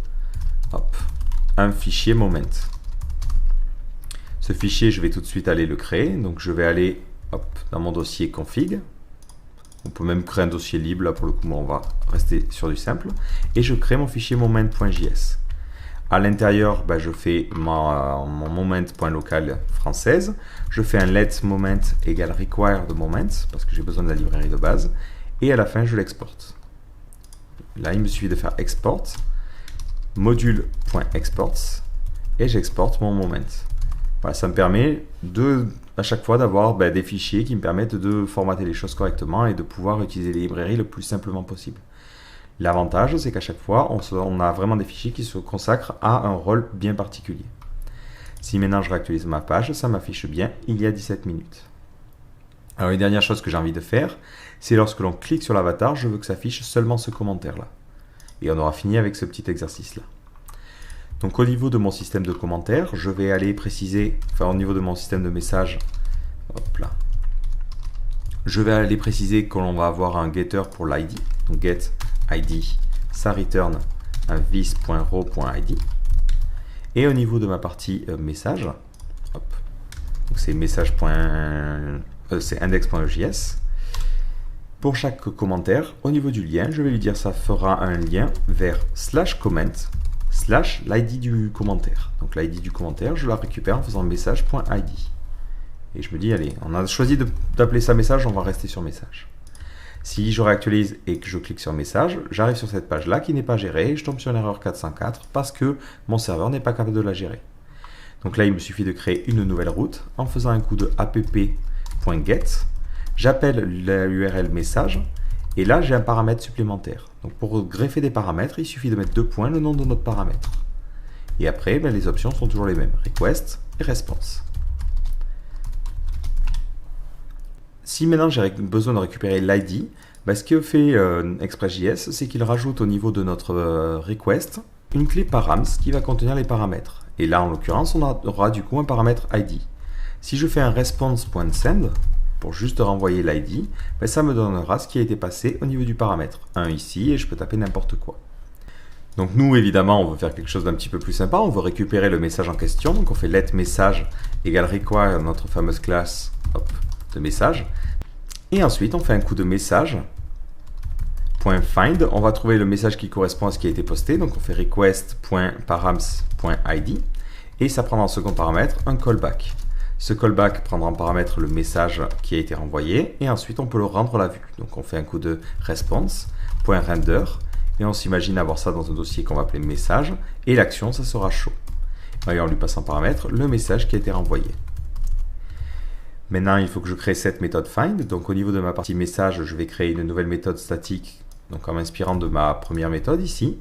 hop, un fichier moment. Ce fichier, je vais tout de suite aller le créer. Donc je vais aller hop, dans mon dossier config. On peut même créer un dossier libre, là pour le coup, on va rester sur du simple. Et je crée mon fichier moment.js. À l'intérieur, je fais mon moment.local française. Je fais un let moment égale require de moment, parce que j'ai besoin de la librairie de base. Et à la fin, je l'exporte. Là, il me suffit de faire export, module.exports, et j'exporte mon moment. Voilà, ça me permet à chaque fois d'avoir des fichiers qui me permettent de formater les choses correctement et de pouvoir utiliser les librairies le plus simplement possible. L'avantage, c'est qu'à chaque fois, on a vraiment des fichiers qui se consacrent à un rôle bien particulier. Si maintenant je réactualise ma page, ça m'affiche bien il y a 17 minutes. Alors une dernière chose que j'ai envie de faire, c'est lorsque l'on clique sur l'avatar, je veux que ça affiche seulement ce commentaire-là. Et on aura fini avec ce petit exercice-là. Donc au niveau de mon système de commentaires, je vais aller préciser, au niveau de mon système de messages, hop là, je vais aller préciser que l'on va avoir un getter pour l'ID. Donc get ID, ça return un this.row.id. Et au niveau de ma partie message, hop, donc c'est c'est index.js. Pour chaque commentaire, au niveau du lien, je vais lui dire ça fera un lien vers /comment / l'ID du commentaire. Donc l'ID du commentaire, je la récupère en faisant message.id. Et je me dis, allez, on a choisi d'appeler ça message, on va rester sur message. Si je réactualise et que je clique sur message, j'arrive sur cette page-là qui n'est pas gérée et je tombe sur une erreur 404 parce que mon serveur n'est pas capable de la gérer. Donc là, il me suffit de créer une nouvelle route en faisant un coup de app.get. J'appelle l'URL message et là, j'ai un paramètre supplémentaire. Donc pour greffer des paramètres, il suffit de mettre 2 points, le nom de notre paramètre. Et après, les options sont toujours les mêmes, request et response. Si maintenant j'ai besoin de récupérer l'ID, ce que fait Express.js, c'est qu'il rajoute au niveau de notre request une clé params qui va contenir les paramètres. Et là, en l'occurrence, on aura du coup un paramètre ID. Si je fais un response.send, pour juste renvoyer l'ID, ça me donnera ce qui a été passé au niveau du paramètre. 1 ici, et je peux taper n'importe quoi. Donc nous, évidemment, on veut faire quelque chose d'un petit peu plus sympa. On veut récupérer le message en question. Donc on fait let message égale require notre fameuse classe de message. Et ensuite, on fait un coup de message. .find, on va trouver le message qui correspond à ce qui a été posté. Donc on fait request.params.id. Et ça prendra en second paramètre un callback. Ce callback prendra en paramètre le message qui a été renvoyé. Et ensuite, on peut le rendre la vue. Donc on fait un coup de response.render. Et on s'imagine avoir ça dans un dossier qu'on va appeler message, et l'action, ça sera show. Et on lui passe en paramètre le message qui a été renvoyé. Maintenant, il faut que je crée cette méthode find. Donc au niveau de ma partie message, je vais créer une nouvelle méthode statique, donc en m'inspirant de ma première méthode ici.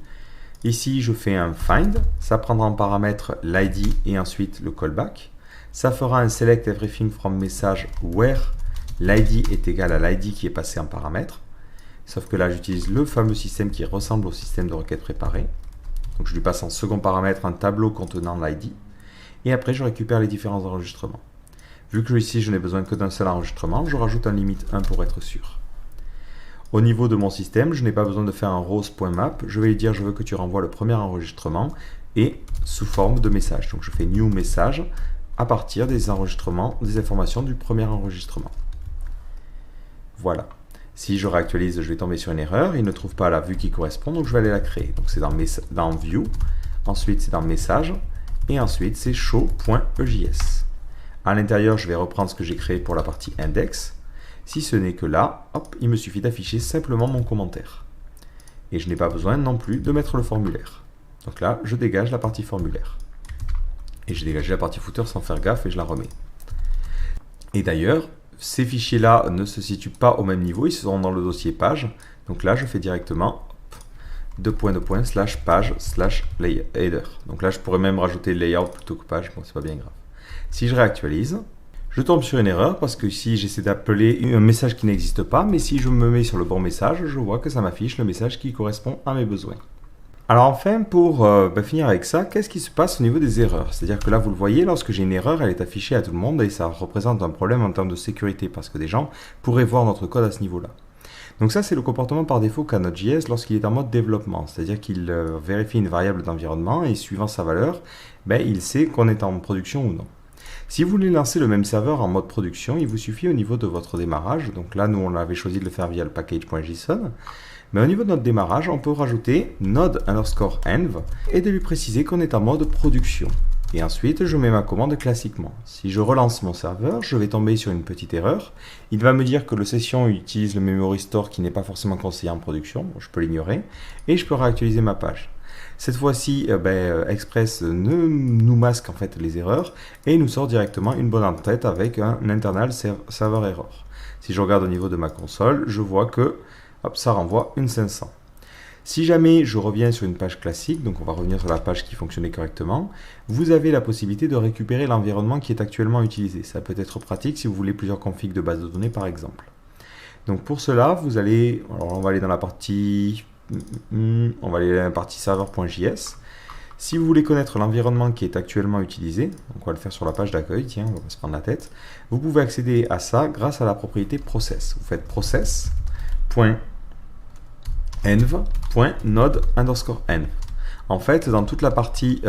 Ici, je fais un find, ça prendra en paramètre l'id et ensuite le callback. Ça fera un select everything from message where l'id est égal à l'id qui est passé en paramètre. Sauf que là, j'utilise le fameux système qui ressemble au système de requête préparée. Donc je lui passe en second paramètre un tableau contenant l'ID. Et après, je récupère les différents enregistrements. Vu que ici, je n'ai besoin que d'un seul enregistrement, je rajoute un limite 1 pour être sûr. Au niveau de mon système, je n'ai pas besoin de faire un rows.map. Je vais lui dire, je veux que tu renvoies le premier enregistrement et sous forme de message. Donc je fais new message à partir des enregistrements, des informations du premier enregistrement. Voilà. Si je réactualise, je vais tomber sur une erreur. Il ne trouve pas la vue qui correspond, donc je vais aller la créer. Donc c'est dans View, ensuite c'est dans Message, et ensuite c'est show.ejs. À l'intérieur, je vais reprendre ce que j'ai créé pour la partie index. Si ce n'est que là, hop, il me suffit d'afficher simplement mon commentaire. Et je n'ai pas besoin non plus de mettre le formulaire. Donc là, je dégage la partie formulaire. Et j'ai dégagé la partie footer sans faire gaffe et je la remets. Et d'ailleurs, ces fichiers-là ne se situent pas au même niveau, ils sont dans le dossier page. Donc là, je fais directement /page/header. Donc là, je pourrais même rajouter layout plutôt que page, bon, c'est pas bien grave. Si je réactualise, je tombe sur une erreur parce que ici, j'essaie d'appeler un message qui n'existe pas, mais si je me mets sur le bon message, je vois que ça m'affiche le message qui correspond à mes besoins. Alors enfin, pour finir avec ça, qu'est-ce qui se passe au niveau des erreurs? C'est-à-dire que là, vous le voyez, lorsque j'ai une erreur, elle est affichée à tout le monde et ça représente un problème en termes de sécurité parce que des gens pourraient voir notre code à ce niveau-là. Donc ça, c'est le comportement par défaut qu'a Node.js lorsqu'il est en mode développement. C'est-à-dire qu'il vérifie une variable d'environnement et suivant sa valeur, il sait qu'on est en production ou non. Si vous voulez lancer le même serveur en mode production, il vous suffit au niveau de votre démarrage. Donc là, nous, on avait choisi de le faire via le package.json. Mais au niveau de notre démarrage, on peut rajouter node_env et de lui préciser qu'on est en mode production. Et ensuite, je mets ma commande classiquement. Si je relance mon serveur, je vais tomber sur une petite erreur. Il va me dire que le session utilise le memory store qui n'est pas forcément conseillé en production. Bon, je peux l'ignorer. Et je peux réactualiser ma page. Cette fois-ci, Express nous masque en fait les erreurs et nous sort directement une bonne en-tête avec un internal server error. Si je regarde au niveau de ma console, je vois que ça renvoie une 500. Si jamais je reviens sur une page classique, donc on va revenir sur la page qui fonctionnait correctement, vous avez la possibilité de récupérer l'environnement qui est actuellement utilisé. Ça peut être pratique si vous voulez plusieurs configs de base de données par exemple. Donc pour cela, vous allez, alors on va aller dans la partie, server.js. Si vous voulez connaître l'environnement qui est actuellement utilisé, donc on va le faire sur la page d'accueil, tiens, on va pas se prendre la tête, vous pouvez accéder à ça grâce à la propriété process. Vous faites process.env.node_env. En fait, dans toute la partie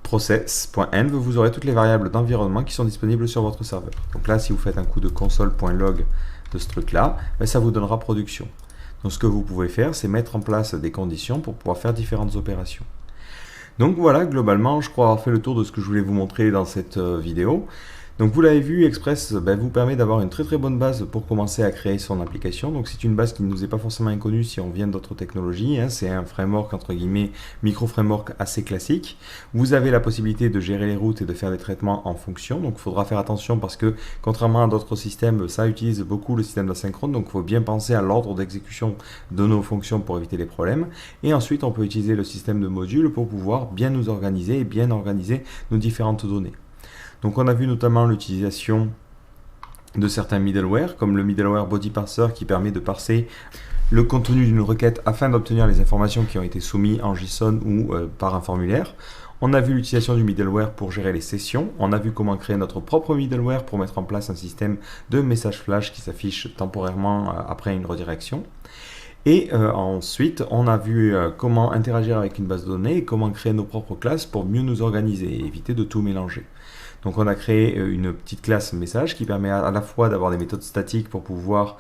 process.env, vous aurez toutes les variables d'environnement qui sont disponibles sur votre serveur. Donc là, si vous faites un coup de console.log de ce truc-là, ça vous donnera production. Donc ce que vous pouvez faire, c'est mettre en place des conditions pour pouvoir faire différentes opérations. Donc voilà, globalement, je crois avoir fait le tour de ce que je voulais vous montrer dans cette vidéo. Donc vous l'avez vu, Express vous permet d'avoir une très très bonne base pour commencer à créer son application. Donc c'est une base qui ne nous est pas forcément inconnue si on vient d'autres technologies. C'est un framework entre guillemets, micro-framework assez classique. Vous avez la possibilité de gérer les routes et de faire des traitements en fonction. Donc il faudra faire attention parce que contrairement à d'autres systèmes, ça utilise beaucoup le système d'asynchrone. Donc il faut bien penser à l'ordre d'exécution de nos fonctions pour éviter les problèmes. Et ensuite on peut utiliser le système de modules pour pouvoir bien nous organiser et bien organiser nos différentes données. Donc on a vu notamment l'utilisation de certains middleware, comme le middleware body parser qui permet de parser le contenu d'une requête afin d'obtenir les informations qui ont été soumises en JSON ou par un formulaire. On a vu l'utilisation du middleware pour gérer les sessions. On a vu comment créer notre propre middleware pour mettre en place un système de message flash qui s'affiche temporairement après une redirection. Et ensuite, on a vu comment interagir avec une base de données et comment créer nos propres classes pour mieux nous organiser et éviter de tout mélanger. Donc on a créé une petite classe message qui permet à la fois d'avoir des méthodes statiques pour pouvoir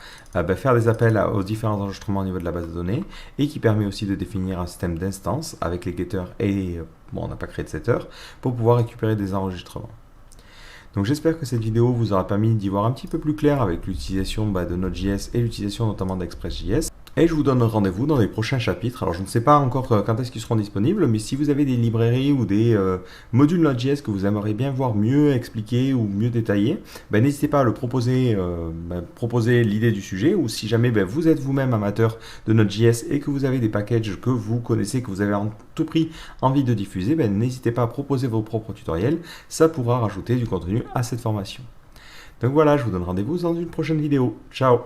faire des appels aux différents enregistrements au niveau de la base de données et qui permet aussi de définir un système d'instance avec les getters et, bon, on n'a pas créé de setter, pour pouvoir récupérer des enregistrements. Donc j'espère que cette vidéo vous aura permis d'y voir un petit peu plus clair avec l'utilisation de Node.js et l'utilisation notamment d'Express.js. Et je vous donne rendez-vous dans les prochains chapitres. Alors je ne sais pas encore quand est-ce qu'ils seront disponibles, mais si vous avez des librairies ou des modules Node.js que vous aimeriez bien voir mieux expliqués ou mieux détaillés, n'hésitez pas à le proposer, proposer l'idée du sujet, ou si jamais vous êtes vous-même amateur de Node.js et que vous avez des packages que vous connaissez, que vous avez en tout prix envie de diffuser, n'hésitez pas à proposer vos propres tutoriels, ça pourra rajouter du contenu à cette formation. Donc voilà, je vous donne rendez-vous dans une prochaine vidéo. Ciao!